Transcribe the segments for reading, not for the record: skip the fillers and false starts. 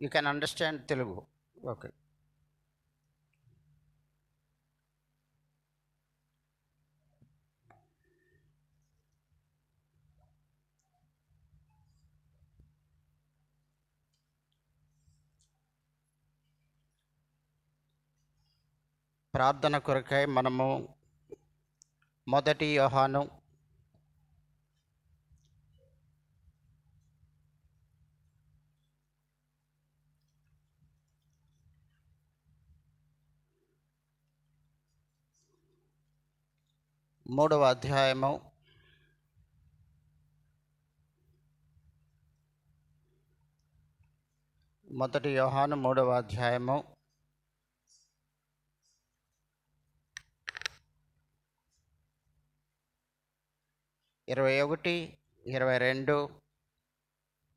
You can understand Telugu. Okay. ప్రార్థన కొరకై మనము 1 యోహాను 3వ అధ్యాయము 1 యోహాను 3వ అధ్యాయము 21, 22,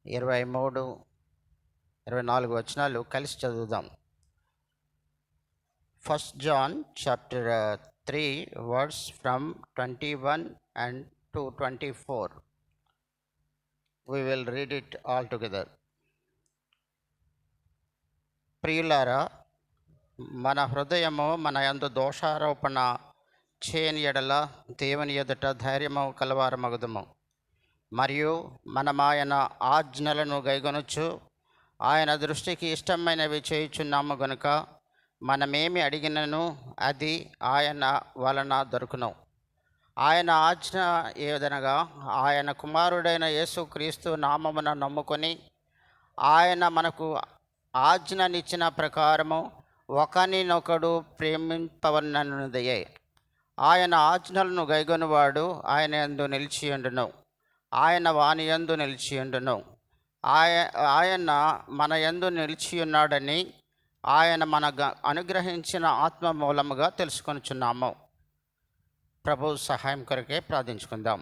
23, 24 వచనాలు కలిసి చదువుదాం. 1 John chapter 3 verse from 21 and to 24. We will read it all together. ప్రియులారా, మన హృదయము మన యందు దోషారోపణ చేయని ఎడల దేవుని ఎదుట ధైర్యము కలవారమగుదుము. మరియు మనమాయన ఆజ్ఞలను గైకొనుచు ఆయన దృష్టికి ఇష్టమైనవి చేయుచున్నాము గనుక మనమేమి అడిగినను అది ఆయన వలన దొరుకును. ఆయన ఆజ్ఞ ఏదనగా, ఆయన కుమారుడైన యేసుక్రీస్తు నామమున నమ్ముకొని ఆయన మనకు ఆజ్ఞనిచ్చిన ప్రకారము ఒకరినొకడు ప్రేమింపవలనన్నదే. ఆయన ఆజ్ఞలను గైకొనువాడు ఆయన యందు నిలిచియుండును, ఆయన వాని యందు నిలిచియుండును. ఆయన మన యందు నిలిచియున్నాడని ఆయన అనుగ్రహించిన ఆత్మ మూలముగా తెలుసుకొనుచున్నాము. ప్రభు సహాయం కొరకే ప్రార్థించుకుందాం.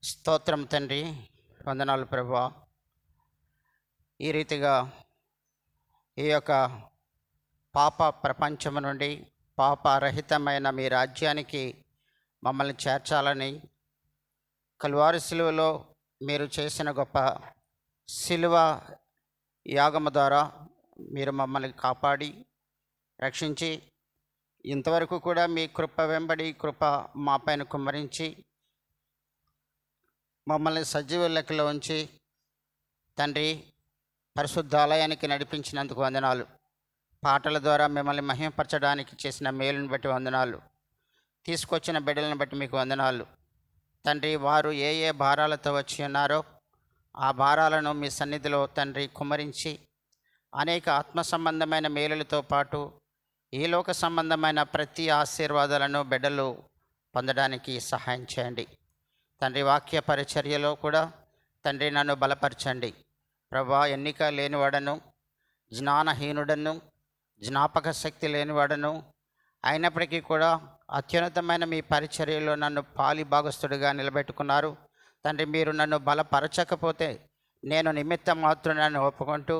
స్తోత్రం తండ్రి, వందనాలు ప్రభువా. ఈ రీతిగా ఈ యొక్క పాప ప్రపంచము నుండి పాపరహితమైన మీ రాజ్యానికి మమ్మల్ని చేర్చాలని, కల్వారి సిలువలో మీరు చేసిన గొప్ప సిలువ యాగము ద్వారా మీరు మమ్మల్ని కాపాడి రక్షించి, ఇంతవరకు కూడా మీ కృప వెంబడి కృప మా పైన కుమ్మరించి మమ్మల్ని సజీవ లెక్కలో ఉంచి తండ్రి పరిశుద్ధాలయానికి నడిపించినందుకు వందనాలు. పాటల ద్వారా మిమ్మల్ని మహిమపరచడానికి చేసిన మేలును బట్టి వందనాలు. తీసుకొచ్చిన బిడ్డలను బట్టి మీకు వందనాలు తండ్రి. వారు ఏ ఏ భారాలతో వచ్చి ఉన్నారో ఆ భారాలను మీ సన్నిధిలో తండ్రి కుమ్మరించి అనేక ఆత్మ సంబంధమైన మేలులతో పాటు ఈ లోక సంబంధమైన ప్రతి ఆశీర్వాదాలను బిడ్డలు పొందడానికి సహాయం చేయండి తండ్రి. వాక్య పరిచర్యలో కూడా తండ్రి నన్ను బలపరచండి ప్రభా. ఎన్నిక లేనివాడను, జ్ఞానహీనుడను, జ్ఞాపక శక్తి లేనివాడను అయినప్పటికీ కూడా అత్యున్నతమైన మీ పరిచర్యలో నన్ను పాలి భాగస్థుడిగా నిలబెట్టుకున్నారు తండ్రి. మీరు నన్ను బలపరచకపోతే నేను నిమిత్త మాత్రునని ఒప్పుకుంటూ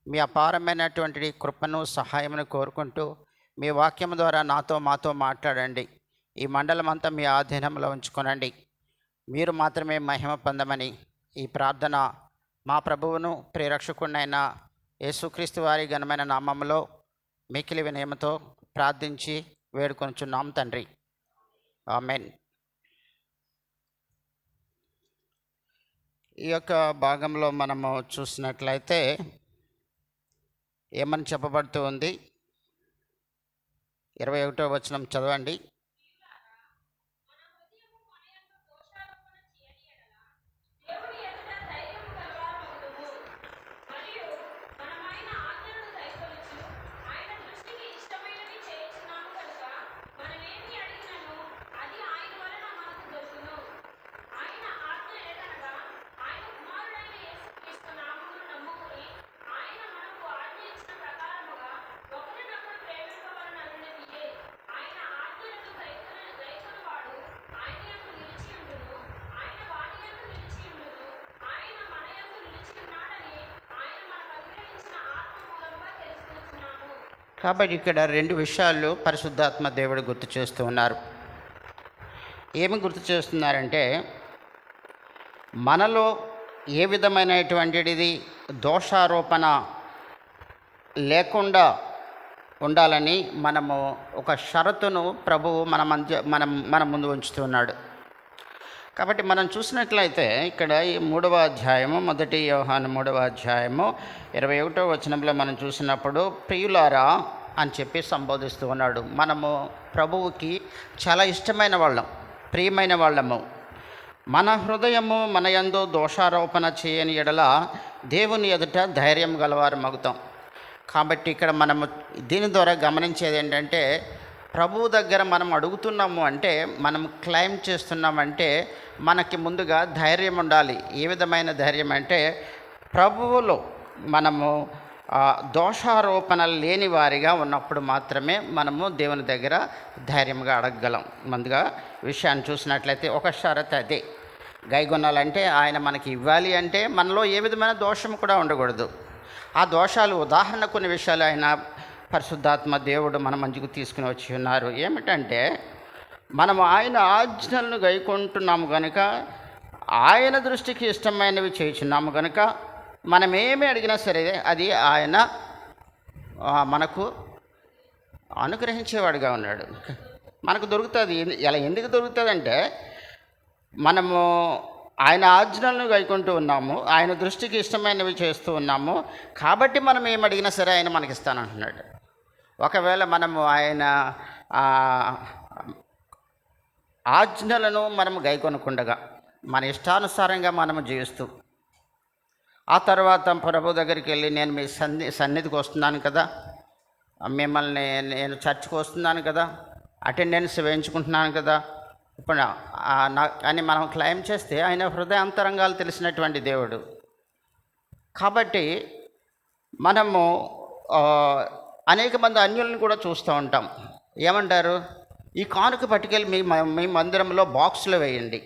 మీ అపారమైనటువంటి కృపను సహాయమును కోరుకుంటూ మీ వాక్యం ద్వారా మాతో మాట్లాడండి. ఈ మండలం అంతా మీ ఆధీనంలో ఉంచుకొనండి. మీరు మాత్రమే మహిమ పొందమని ఈ ప్రార్థన మా ప్రభువును ప్రియరక్షకుడినైన యేసుక్రీస్తు వారి ఘనమైన నామములో మిక్కిలి వినయముతో ప్రార్థించి వేడుకొనుచున్నాం తండ్రి. ఆమెన్. ఈ యొక్క భాగంలో మనము చూసినట్లయితే ఏమని చెప్పబడుతూ ఉంది? 21వ వచనం చదవండి. కాబట్టి ఇక్కడ రెండు విషయాలు పరిశుద్ధాత్మ దేవుడు గుర్తు చేస్తూ ఉన్నారు. ఏమి గుర్తు చేస్తున్నారంటే, మనలో ఏ విధమైనటువంటిది దోషారోపణ లేకుండా ఉండాలని మనము ఒక షరతును ప్రభువు మన ముందు ఉంచుతున్నాడు. కాబట్టి మనం చూసినట్లయితే ఇక్కడ ఈ 3వ అధ్యాయము, 1 యోహాను 3వ అధ్యాయము 21వ వచనంలో మనం చూసినప్పుడు ప్రియులారా అని చెప్పి సంబోధిస్తూ ఉన్నాడు. మనము ప్రభువుకి చాలా ఇష్టమైన వాళ్ళం, ప్రియమైన వాళ్ళము. మన హృదయము మన యందు దోషారోపణ చేయని ఎడల దేవుని ఎదుట ధైర్యం గలవారు మగుతాం. కాబట్టి ఇక్కడ మనము దీని ద్వారా గమనించేది ఏంటంటే, ప్రభువు దగ్గర మనం అడుగుతున్నాము అంటే, మనం క్లెయిమ్ చేస్తున్నామంటే మనకి ముందుగా ధైర్యం ఉండాలి. ఏ విధమైన ధైర్యం అంటే, ప్రభువులో మనము దోషారోపణ లేని వారిగా ఉన్నప్పుడు మాత్రమే మనము దేవుని దగ్గర ధైర్యంగా అడగగలం. ముందుగా విషయాన్ని చూసినట్లయితే ఒక షరతు అదే, గైగొనాలంటే ఆయన మనకి ఇవ్వాలి అంటే మనలో ఏ విధమైన దోషం కూడా ఉండకూడదు. ఆ దోషాలు ఉదాహరణ కొన్ని విషయాలు ఆయన పరిశుద్ధాత్మ దేవుడు మన మంచుకు తీసుకుని వచ్చి ఉన్నారు. ఏమిటంటే, మనము ఆయన ఆజ్ఞలను గైకొంటున్నాము కనుక, ఆయన దృష్టికి ఇష్టమైనవి చేయుచున్నాము కనుక, మనం ఏమి అడిగినా సరే అది ఆయన మనకు అనుగ్రహించేవాడుగా ఉన్నాడు. మనకు దొరుకుతుంది. ఇలా ఎందుకు దొరుకుతుందంటే, మనము ఆయన ఆజ్ఞలను గైకొంటూ ఉన్నాము, ఆయన దృష్టికి ఇష్టమైనవి చేస్తూ ఉన్నాము. కాబట్టి మనం ఏం అడిగినా సరే ఆయన మనకిస్తానంటున్నాడు. ఒకవేళ మనము ఆయన ఆజ్ఞలను మనము గైకొనకుండగా మన ఇష్టానుసారంగా మనము జీవిస్తూ, ఆ తర్వాత ప్రభు దగ్గరికి వెళ్ళి నేను మీ సన్నిధికి వస్తున్నాను కదా, మిమ్మల్ని నేను చర్చికి వస్తున్నాను కదా, అటెండెన్స్ వేయించుకుంటున్నాను కదా ఇప్పుడు అని మనం క్లెయిమ్ చేస్తే ఆయన హృదయాంతరంగాలు తెలిసినటువంటి దేవుడు. కాబట్టి మనము అనేక మంది అన్యులను కూడా చూస్తూ ఉంటాం. ఏమంటారు, ఈ కానుక పట్టుకెళ్ళి మీ మందిరంలో బాక్స్లో వేయండి,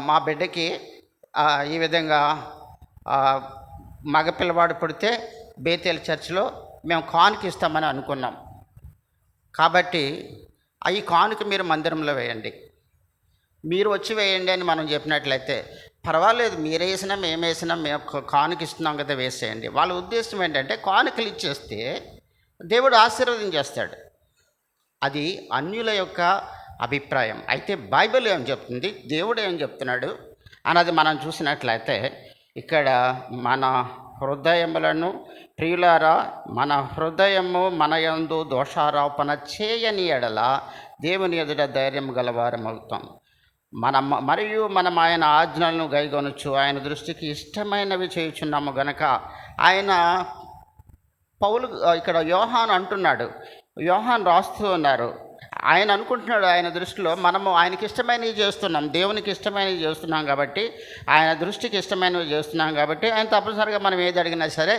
మా బిడ్డకి ఈ విధంగా మగపిల్లవాడు పుడితే బేతేల్ చర్చిలో మేము కానుక ఇస్తామని అనుకున్నాం. కాబట్టి ఈ కానుక మీరు మందిరంలో వేయండి, మీరు వచ్చి వేయండి అని మనం చెప్పినట్లయితే పర్వాలేదు, మీరు వేసినా మేము వేసినా మేము కానుక ఇస్తున్నాం కదా, వేసేయండి. వాళ్ళ ఉద్దేశం ఏంటంటే కానుకలు ఇచ్చేస్తే దేవుడు ఆశీర్వదించేస్తాడు. అది అన్యుల యొక్క అభిప్రాయం. అయితే బైబిల్ ఏం చెప్తుంది, దేవుడు ఏం చెప్తున్నాడు అన్నది మనం చూసినట్లయితే, ఇక్కడ మన హృదయములను, ప్రియులారా మన హృదయము మన యందు దోషారోపణ చేయని ఎడల దేవుని ఎదుట ధైర్యం గలవారమవుతాం. మరియు మనం ఆయన ఆజ్ఞలను గైకొనొచ్చు, ఆయన దృష్టికి ఇష్టమైనవి చేయుచున్నాము గనక. ఆయన పౌలు ఇక్కడ యోహాను అంటున్నాడు, యోహాను రాస్తూ ఉన్నారు, ఆయన అనుకుంటున్నాడు ఆయన దృష్టిలో మనము ఆయనకి ఇష్టమైనవి చేస్తున్నాం, దేవునికి ఇష్టమైనవి చేస్తున్నాం కాబట్టి, ఆయన దృష్టికి ఇష్టమైనవి చేస్తున్నాం కాబట్టి ఆయన తప్పనిసరిగా మనం ఏది అడిగినా సరే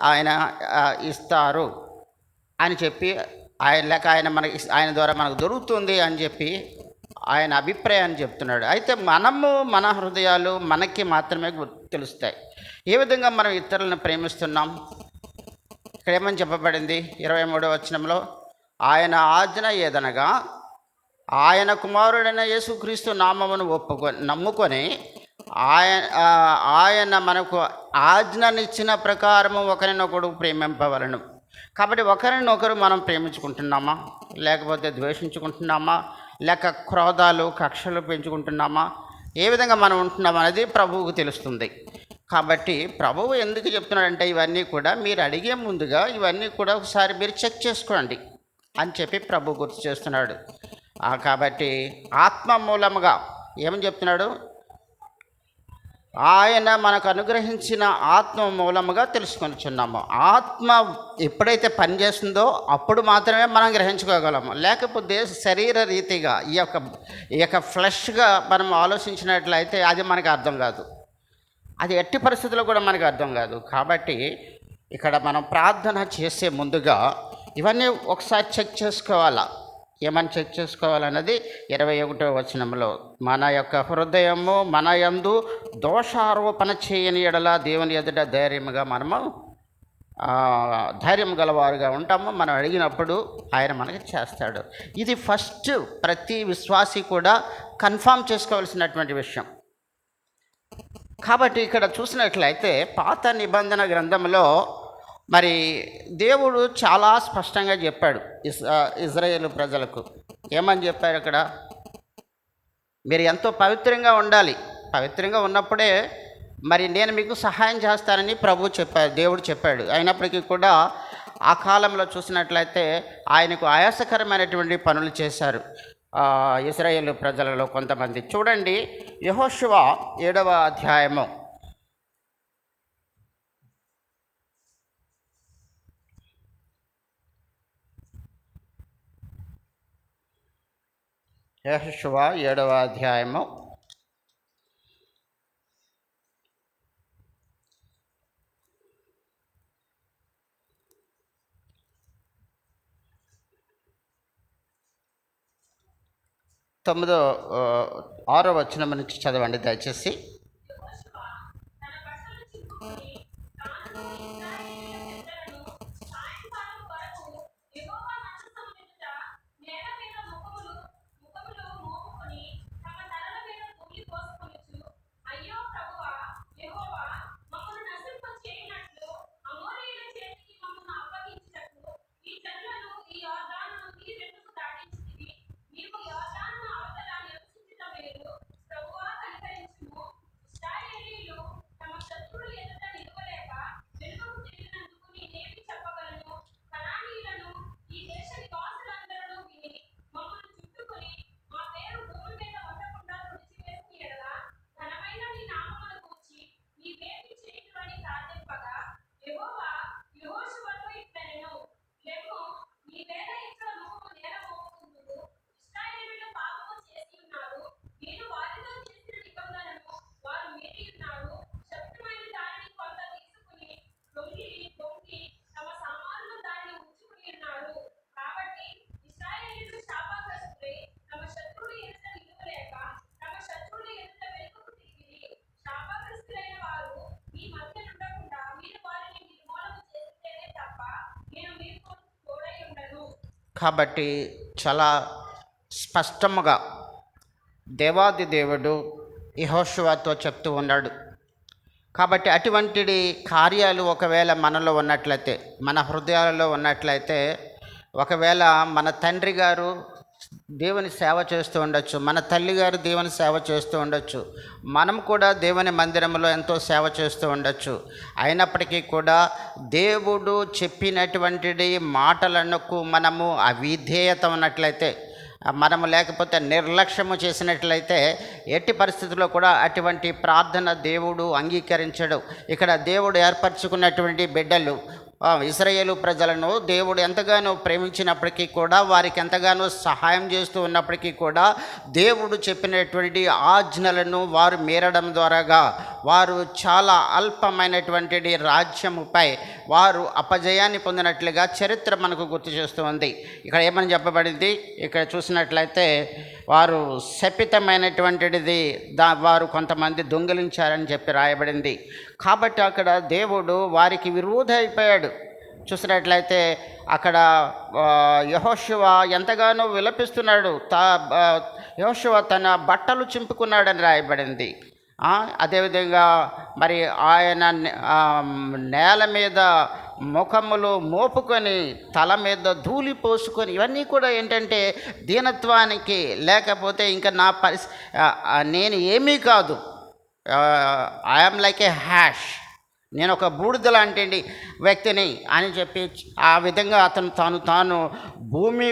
ఆయన ఇస్తారు అని చెప్పి, ఆయన ద్వారా మనకు దొరుకుతుంది అని చెప్పి ఆయన అభిప్రాయాన్ని చెప్తున్నాడు. అయితే మనము మన హృదయాలు మనకి మాత్రమే తెలుస్తాయి. ఏ విధంగా మనం ఇతరులను ప్రేమిస్తున్నాం. ఇక్కడ ఏమని చెప్పబడింది 23వ వచనంలో, ఆయన ఆజ్ఞ ఏదనగా ఆయన కుమారుడైన యేసుక్రీస్తు నామమును నమ్ముకొని ఆయన మనకు ఆజ్ఞనిచ్చిన ప్రకారము ఒకరినొకడు ప్రేమింపవలను. కాబట్టి ఒకరినొకరు మనం ప్రేమించుకుంటున్నామా, లేకపోతే ద్వేషించుకుంటున్నామా, లేక క్రోధాలు కక్షలు పెంచుకుంటున్నామా, ఏ విధంగా మనం ఉంటున్నాం అనేది ప్రభువుకు తెలుస్తుంది. కాబట్టి ప్రభువు ఎందుకు చెప్తున్నాడంటే, ఇవన్నీ కూడా మీరు అడిగే ముందుగా ఇవన్నీ కూడా ఒకసారి మీరు చెక్ చేసుకోండి అని చెప్పి ప్రభు గుర్తు చేస్తున్నాడు. కాబట్టి ఆత్మ మూలముగా ఏమని చెప్తున్నాడు, ఆయన మనకు అనుగ్రహించిన ఆత్మ మూలముగా తెలుసుకొనిచున్నాము. ఆత్మ ఎప్పుడైతే పనిచేస్తుందో అప్పుడు మాత్రమే మనం గ్రహించుకోగలము. లేకపోతే శరీర రీతిగా ఈ యొక్క ఫ్లెష్గా మనం ఆలోచించినట్లయితే అది మనకు అర్థం కాదు, అది ఎట్టి పరిస్థితుల్లో కూడా మనకు అర్థం కాదు. కాబట్టి ఇక్కడ మనం ప్రార్థన చేసే ముందుగా ఇవన్నీ ఒకసారి చెక్ చేసుకోవాలా. ఏమని చెక్ చేసుకోవాలన్నది 21వ వచనంలో, మన యొక్క హృదయము మన యందు దోషారోపణ చేయని ఎడల దేవుని ఎదుట మనము ధైర్యం గలవారుగా ఉంటాము. మనం అడిగినప్పుడు ఆయన మనకి చేస్తాడు. ఇది ఫస్ట్ ప్రతి విశ్వాసి కూడా కన్ఫర్మ్ చేసుకోవాల్సినటువంటి విషయం. కాబట్టి ఇక్కడ చూసినట్లయితే పాత నిబంధన గ్రంథంలో మరి దేవుడు చాలా స్పష్టంగా చెప్పాడు ఇజ్రాయేలు ప్రజలకు. ఏమని చెప్పారు అక్కడ? మీరు ఎంతో పవిత్రంగా ఉండాలి, పవిత్రంగా ఉన్నప్పుడే మరి నేను మీకు సహాయం చేస్తానని ప్రభు చెప్పాడు, దేవుడు చెప్పాడు. అయినప్పటికీ కూడా ఆ కాలంలో చూసినట్లయితే ఆయనకు ఆయాసకరమైనటువంటి పనులు చేశారు ఇశ్రాయేలు ప్రజలలో కొంతమంది. చూడండి, యెహోషువ 7వ అధ్యాయము 7వ అధ్యాయము 6వ వచనం నుంచి చదవండి దయచేసి. కాబట్టి చాలా స్పష్టముగా దేవాది దేవుడు యెహోషువతో చెప్తూ ఉన్నాడు. కాబట్టి అటువంటి కార్యాలు ఒకవేళ మనలో ఉన్నట్లయితే, మన హృదయాలలో ఉన్నట్లయితే, ఒకవేళ మన తండ్రి గారు దేవుని సేవ చేస్తూ ఉండొచ్చు, మన తల్లిగారు దేవుని సేవ చేస్తూ ఉండొచ్చు, మనం కూడా దేవుని మందిరంలో ఎంతో సేవ చేస్తూ ఉండొచ్చు. అయినప్పటికీ కూడా దేవుడు చెప్పినటువంటి మాటలకు మనము అవిధేయత ఉన్నట్లయితే, మనము లేకపోతే నిర్లక్ష్యము చేసినట్లయితే ఎట్టి పరిస్థితుల్లో కూడా అటువంటి ప్రార్థన దేవుడు అంగీకరించడు. ఇక్కడ దేవుడు ఏర్పరచుకున్నటువంటి బిడ్డలు ఇశ్రాయేలు ప్రజలను దేవుడు ఎంతగానో ప్రేమించినప్పటికీ కూడా, వారికి ఎంతగానో సహాయం చేస్తూ ఉన్నప్పటికీ కూడా, దేవుడు చెప్పినటువంటి ఆజ్ఞలను వారు మీరడం ద్వారాగా వారు చాలా అల్పమైనటువంటి రాజ్యముపై వారు అపజయాన్ని పొందినట్లుగా చరిత్ర మనకు గుర్తు చేస్తూ ఉంది. ఇక్కడ ఏమని చెప్పబడింది? ఇక్కడ చూసినట్లయితే వారు శపితమైనటువంటిది వారు కొంతమంది దొంగిలించారని చెప్పి రాయబడింది. కాబట్టి అక్కడ దేవుడు వారికి విరోధి అయిపోయాడు. చూసినట్లయితే అక్కడ యెహోషువ ఎంతగానో విలపిస్తున్నాడు. యెహోషువ తన బట్టలు చింపుకున్నాడని రాయబడింది. అదేవిధంగా మరి ఆయన నేల మీద ముఖములు మోపుకొని తల మీద ధూళి పోసుకొని, ఇవన్నీ కూడా ఏంటంటే దీనత్వానికి, లేకపోతే ఇంకా నేను ఏమీ కాదు, ఐఎమ్ లైక్ ఏ హ్యాష్, నేను ఒక బూడిద లాంటి వ్యక్తిని అని చెప్పి ఆ విధంగా అతను తాను భూమి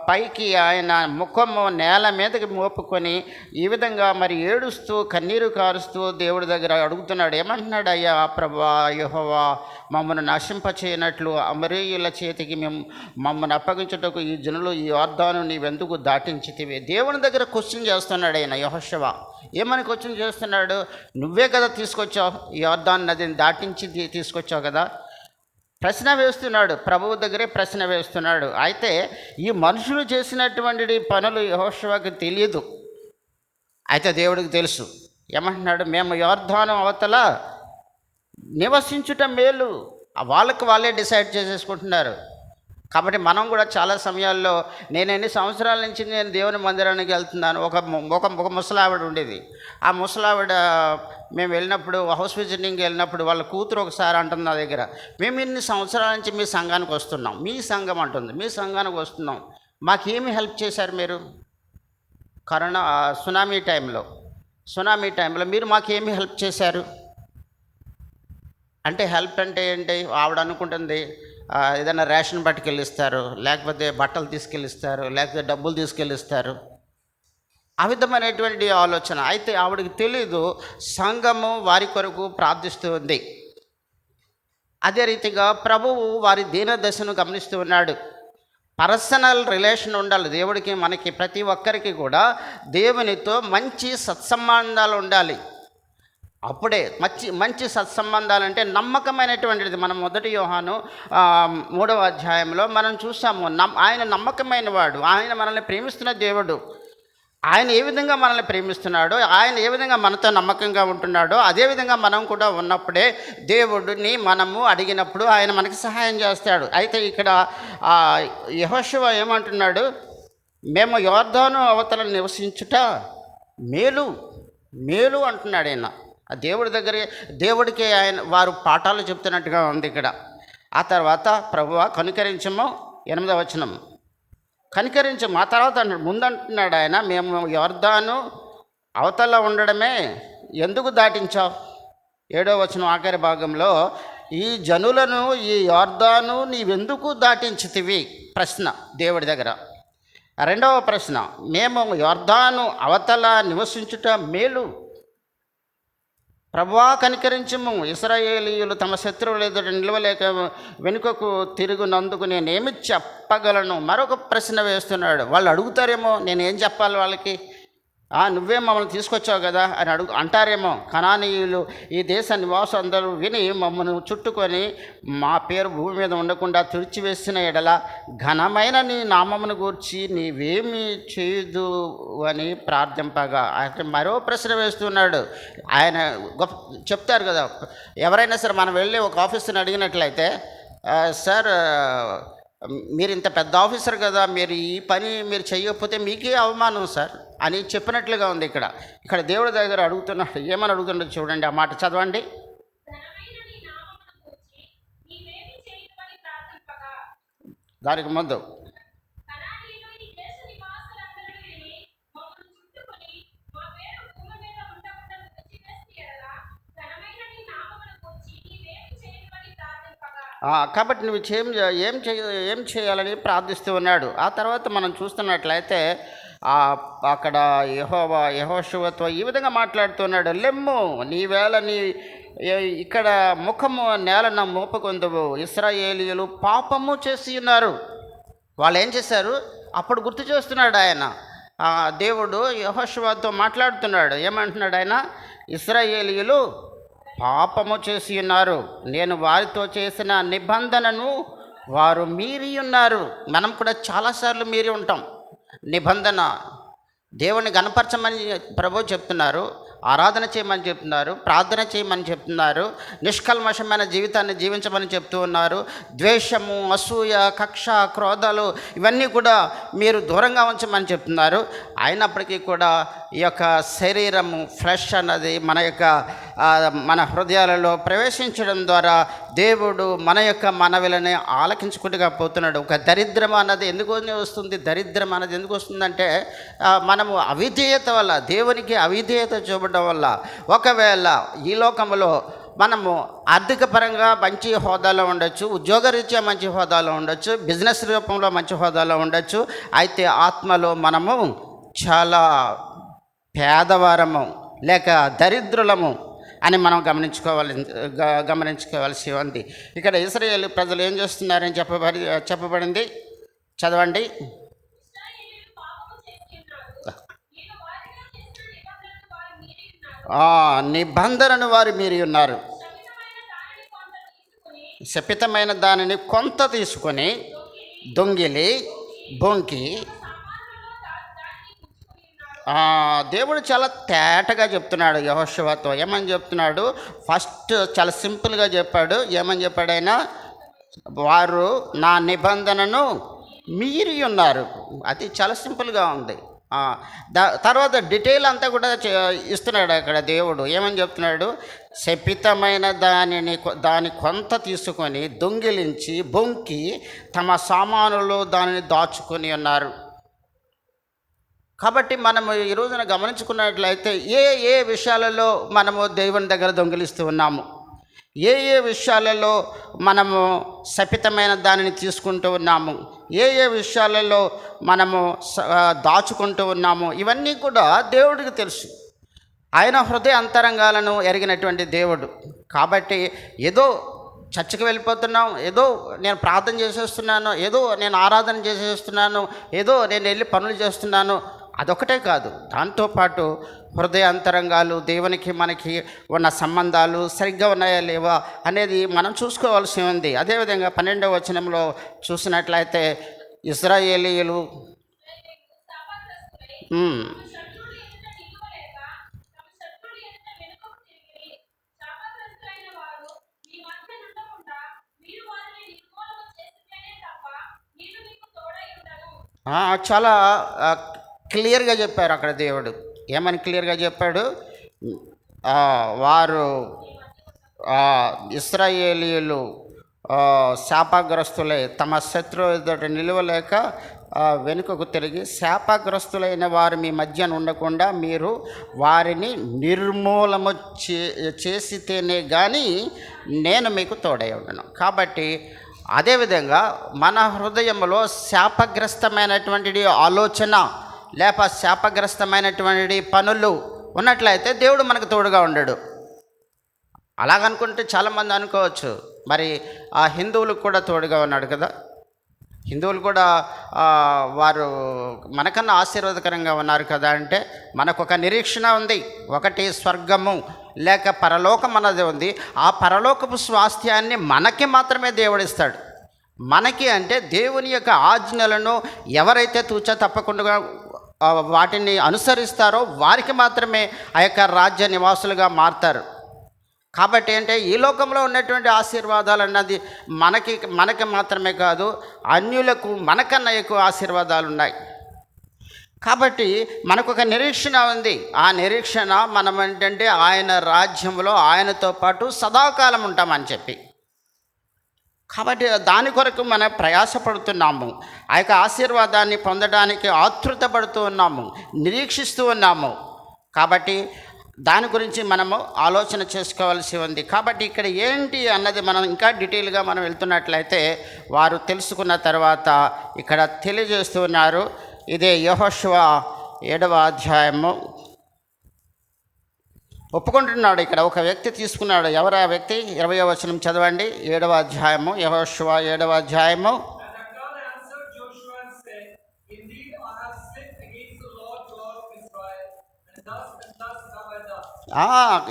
పైకి ఆయన ముఖము నేల మీదకి మోపుకొని ఈ విధంగా మరి ఏడుస్తూ కన్నీరు కారుస్తూ దేవుడి దగ్గర అడుగుతున్నాడు. ఏమంటున్నాడు? అయ్యా ప్రభువా యెహోవా, మమ్మల్ని నశింపచేయనట్లు అమరేయుల చేతికి మమ్మల్ని అప్పగించుటకు ఈ జనులు ఈ యోర్దాను నీవెందుకు దాటించితివి? దేవుని దగ్గర క్వశ్చన్ చేస్తున్నాడు ఆయన యెహోషువ. ఏమని క్వశ్చన్ చేస్తున్నాడు? నువ్వే కదా తీసుకొచ్చావు, ఈ యోర్దాను నదిని దాటించి తీసుకొచ్చావు కదా. ప్రశ్న వేస్తున్నాడు, ప్రభువు దగ్గరే ప్రశ్న వేస్తున్నాడు. అయితే ఈ మనుషులు చేసినటువంటి పనులు యెహోషువకి తెలియదు, అయితే దేవుడికి తెలుసు. ఏమంటున్నాడు? మేము యోర్దాను అవతల నివసించుట మేలు. వాళ్ళకి వాళ్ళే డిసైడ్ చేసేసుకుంటున్నారు. కాబట్టి మనం కూడా చాలా సమయాల్లో నేను ఎన్ని సంవత్సరాల నుంచి నేను దేవుని మందిరానికి వెళ్తున్నాను. ఒక ముసలావిడ ఉండేది. ఆ ముసలావిడ మేము వెళ్ళినప్పుడు హౌస్ విజిటింగ్కి వెళ్ళినప్పుడు వాళ్ళ కూతురు ఒకసారి అంటుంది నా దగ్గర, మేము ఇన్ని సంవత్సరాల నుంచి మీ సంఘానికి వస్తున్నాం. మీ సంఘం అంటుంది, మీ సంఘానికి వస్తున్నాం, మాకేమి హెల్ప్ చేశారు మీరు? కరోనా సునామీ టైంలో మీరు మాకేమి హెల్ప్ చేశారు అంటే, హెల్ప్ అంటే ఏంటి? ఆవిడ అనుకుంటుంది ఏదైనా రేషన్ పట్టుకెళ్ళిస్తారు, లేకపోతే బట్టలు తీసుకెళ్ళిస్తారు, లేకపోతే డబ్బులు తీసుకెళ్ళిస్తారు, ఆ విధమైనటువంటి ఆలోచన. అయితే ఆవిడకి తెలీదు సంఘము వారి కొరకు ప్రార్థిస్తూ ఉంది. అదే రీతిగా ప్రభువు వారి దీనదశను గమనిస్తూ ఉన్నాడు. పర్సనల్ రిలేషన్ ఉండాలి దేవుడికి, మనకి, ప్రతి ఒక్కరికి కూడా దేవునితో మంచి సత్సంబంధాలు ఉండాలి. అప్పుడే మంచి సత్సంబంధాలంటే నమ్మకమైనటువంటిది. మనం 1 యోహాను 3వ అధ్యాయంలో మనం చూసాము. ఆయన నమ్మకమైన వాడు, ఆయన మనల్ని ప్రేమిస్తున్న దేవుడు. ఆయన ఏ విధంగా మనల్ని ప్రేమిస్తున్నాడో, ఆయన ఏ విధంగా మనతో నమ్మకంగా ఉంటున్నాడో, అదేవిధంగా మనం కూడా ఉన్నప్పుడే దేవుడిని మనము అడిగినప్పుడు ఆయన మనకి సహాయం చేస్తాడు. అయితే ఇక్కడ యెహోషువ ఏమంటున్నాడు? మేము యోర్దాను అవతల నివసించుట మేలు అంటున్నాడు ఆయన. ఆ దేవుడికి వారు పాఠాలు చెప్తున్నట్టుగా ఉంది ఇక్కడ. ఆ తర్వాత ప్రభువా కనికరించము, 8వ వచనం, కనికరించము. ఆ తర్వాత ముందంటున్నాడు ఆయన, మేము యోర్దాను అవతల ఉండడమే ఎందుకు దాటించావు? 7వ వచనం ఆఖరి భాగంలో, ఈ జనులను ఈ యోర్దాను నీవెందుకు దాటించితివి? ప్రశ్న దేవుడి దగ్గర. 2వ ప్రశ్న, మేము యోర్దాను అవతల నివసించుట మేలు. ప్రభువా కనికరించము, ఇశ్రాయేలీయులు తమ శత్రువుల ఎదుట నిలవలేక వెనుకకు తిరుగునందుకు నేనేమి చెప్పగలను? మరొక ప్రశ్న వేస్తున్నాడు. వాళ్ళు అడుగుతారేమో, నేనేం చెప్పాలి వాళ్ళకి? నువ్వే మమ్మల్ని తీసుకొచ్చావు కదా అని అంటారేమో. కనానీయులు ఈ దేశ నివాసం అందరూ విని మమ్మల్ని చుట్టుకొని మా పేరు భూమి మీద ఉండకుండా తుడిచివేసిన ఎడల ఘనమైన నీ నామమును గూర్చి నీవేమి చేయదు అని ప్రార్థింపగా ఆయన మరో ప్రశ్న వేస్తున్నాడు. ఆయన చెప్తారు కదా, ఎవరైనా సరే మనం వెళ్ళి ఒక ఆఫీసర్ని అడిగినట్లయితే, సార్ మీరు ఇంత పెద్ద ఆఫీసర్ కదా, మీరు ఈ పని మీరు చేయకపోతే మీకే అవమానం సార్ అని చెప్పినట్లుగా ఉంది. ఇక్కడ దేవుడి దగ్గర అడుగుతున్నాడు. ఏమని అడుగుతున్నాడు చూడండి, ఆ మాట చదవండి. దానికి ముందు కాబట్టి నువ్వు ఏం చేయాలని ప్రార్థిస్తూ ఉన్నాడు. ఆ తర్వాత మనం చూస్తున్నట్లయితే అక్కడ యెహోషువతో ఈ విధంగా మాట్లాడుతున్నాడు. లెమ్ము, నీవేళ ఇక్కడ ముఖము నేలన మోపకొందువు, ఇశ్రాయేలీయులు పాపము చేసి ఉన్నారు. వాళ్ళు ఏం చేశారు? అప్పుడు గుర్తు చేస్తున్నాడు ఆయన. దేవుడు యెహోషువతో మాట్లాడుతున్నాడు. ఏమంటున్నాడు ఆయన? ఇశ్రాయేలీయులు పాపము చేసి ఉన్నారు, నేను వారితో చేసిన నిబంధనను వారు మీరి ఉన్నారు. మనం కూడా చాలాసార్లు మీరి ఉంటాం నిబంధన. దేవుని గణపరచమని ప్రభువు చెప్తున్నారు, ఆరాధన చేయమని చెప్తున్నారు, ప్రార్థన చేయమని చెప్తున్నారు, నిష్కల్మషమైన జీవితాన్ని జీవించమని చెప్తూ ఉన్నారు. ద్వేషము, అసూయ, కక్ష, క్రోధాలు ఇవన్నీ కూడా మీరు దూరంగా ఉంచమని చెప్తున్నారు. అయినప్పటికీ కూడా ఈ యొక్క శరీరము, ఫ్లెష్ అన్నది మన హృదయాలలో ప్రవేశించడం ద్వారా దేవుడు మన యొక్క మనవిలని ఆలకించుకుంటుగా పోతున్నాడు. ఒక దరిద్రం అన్నది ఎందుకు వస్తుంది? దరిద్రం అన్నది ఎందుకు వస్తుందంటే మనము అవిధేయత వల్ల, దేవునికి అవిధేయత చూపడం వల్ల. ఒకవేళ ఈ లోకంలో మనము ఆర్థిక పరంగా మంచి హోదాలో ఉండొచ్చు, ఉద్యోగరీత్యా మంచి హోదాలో ఉండొచ్చు, బిజినెస్ రూపంలో మంచి హోదాలో ఉండొచ్చు. అయితే ఆత్మలో మనము చాలా పేదవారము లేక దరిద్రులము అని మనం గమనించుకోవాల్సి ఉంది. ఇక్కడ ఇశ్రాయేలు ప్రజలు ఏం చేస్తున్నారని చెప్పబడింది. చదవండి. నిబంధనను వారు మీరి ఉన్నారు, శపితమైన దానిని కొంత తీసుకొని దొంగిలి బొంకి. దేవుడు చాలా తేటగా చెప్తున్నాడు యెహోషువతో. ఏమని చెప్తున్నాడు? ఫస్ట్ చాలా సింపుల్గా చెప్పాడు. ఏమని చెప్పాడు ఆయన? వారు నా నిబంధనను మీరి ఉన్నారు. అది చాలా సింపుల్గా ఉంది. తర్వాత డీటెయిల్ అంతా కూడా ఇస్తున్నాడు అక్కడ దేవుడు. ఏమని చెప్తున్నాడు? శపితమైన దాని కొంత తీసుకొని దొంగిలించి బొంకి తమ సామానులు దానిని దాచుకొని ఉన్నారు. కాబట్టి మనము ఈ రోజున గమనించుకున్నట్లయితే ఏ విషయాలలో మనము దేవుని దగ్గర దొంగిలిస్తూ ఉన్నాము, ఏ విషయాలలో మనము శపితమైన దానిని తీసుకుంటూ ఉన్నాము, ఏ విషయాలలో మనము దాచుకుంటూ ఉన్నాము, ఇవన్నీ కూడా దేవుడికి తెలుసు. ఆయన హృదయ అంతరంగాలను ఎరిగినటువంటి దేవుడు. కాబట్టి ఏదో చర్చికి వెళ్ళిపోతున్నాం, ఏదో నేను ప్రార్థన చేసేస్తున్నాను, ఏదో నేను ఆరాధన చేసేస్తున్నాను, ఏదో నేను వెళ్ళి పనులు చేస్తున్నాను, అదొకటే కాదు. దాంతోపాటు హృదయ అంతరంగాలు, దేవునికి మనకి ఉన్న సంబంధాలు సరిగ్గా ఉన్నాయా లేవా అనేది మనం చూసుకోవాల్సి ఉంది. అదేవిధంగా 12వ వచనంలో చూసినట్లయితే ఇశ్రాయేలీయులు చాలా క్లియర్గా చెప్పారు అక్కడ దేవుడు. ఏమని క్లియర్గా చెప్పాడు? వారు ఇశ్రాయేలీయులు శాపగ్రస్తులై తమ శత్రువు ఎదుట నిలవలేక వెనుకకు తిరిగి, శాపగ్రస్తులైన వారు మీ మధ్యన ఉండకుండా మీరు వారిని నిర్మూలము చేసితేనే కానీ నేను మీకు తోడై ఉండను. కాబట్టి అదేవిధంగా మన హృదయంలో శాపగ్రస్తమైనటువంటి ఆలోచన లేక శాపగ్రస్తమైనటువంటి పనులు ఉన్నట్లయితే దేవుడు మనకు తోడుగా ఉండడు. అలాగనుకుంటే చాలామంది అనుకోవచ్చు, మరి ఆ హిందువులకు కూడా తోడుగా ఉన్నాడు కదా, హిందువులు కూడా వారు మనకన్నా ఆశీర్వాదకరంగా ఉన్నారు కదా అంటే మనకు ఒక నిరీక్షణ ఉంది. ఒకటి స్వర్గము లేక పరలోకం అన్నది ఉంది. ఆ పరలోకపు స్వాస్థ్యాన్ని మనకి మాత్రమే దేవుడిస్తాడు. మనకి అంటే దేవుని యొక్క ఆజ్ఞలను ఎవరైతే తూచా తప్పకుండా వాటిని అనుసరిస్తారో వారికి మాత్రమే ఆ యొక్క రాజ్య నివాసులుగా మారుతారు. కాబట్టి అంటే ఈ లోకంలో ఉన్నటువంటి ఆశీర్వాదాలు అన్నది మనకి మాత్రమే కాదు, అన్యులకు మనకన్నా ఎక్కువ ఆశీర్వాదాలు ఉన్నాయి. కాబట్టి మనకు ఒక నిరీక్షణ ఉంది. ఆ నిరీక్షణ మనం ఏంటంటే ఆయన రాజ్యంలో ఆయనతో పాటు సదాకాలం ఉంటామని చెప్పి. కాబట్టి దాని కొరకు మనం ప్రయాసపడుతున్నాము. ఆ యొక్క ఆశీర్వాదాన్ని పొందడానికి ఆతృత పడుతూ ఉన్నాము, నిరీక్షిస్తూ ఉన్నాము. కాబట్టి దాని గురించి మనము ఆలోచన చేసుకోవాల్సి ఉంది. కాబట్టి ఇక్కడ ఏంటి అన్నది మనం ఇంకా డీటెయిల్గా మనం వెళ్తున్నట్లయితే వారు తెలుసుకున్న తర్వాత ఇక్కడ తెలియజేస్తున్నారు. ఇదే యెహోషువ 7వ అధ్యాయము ఒప్పుకుంటున్నాడు. ఇక్కడ ఒక వ్యక్తి తీసుకున్నాడు. ఎవరు ఆ వ్యక్తి? 20వ వచనం చదవండి. 7వ అధ్యాయము, యెహోషువ 7వ అధ్యాయము.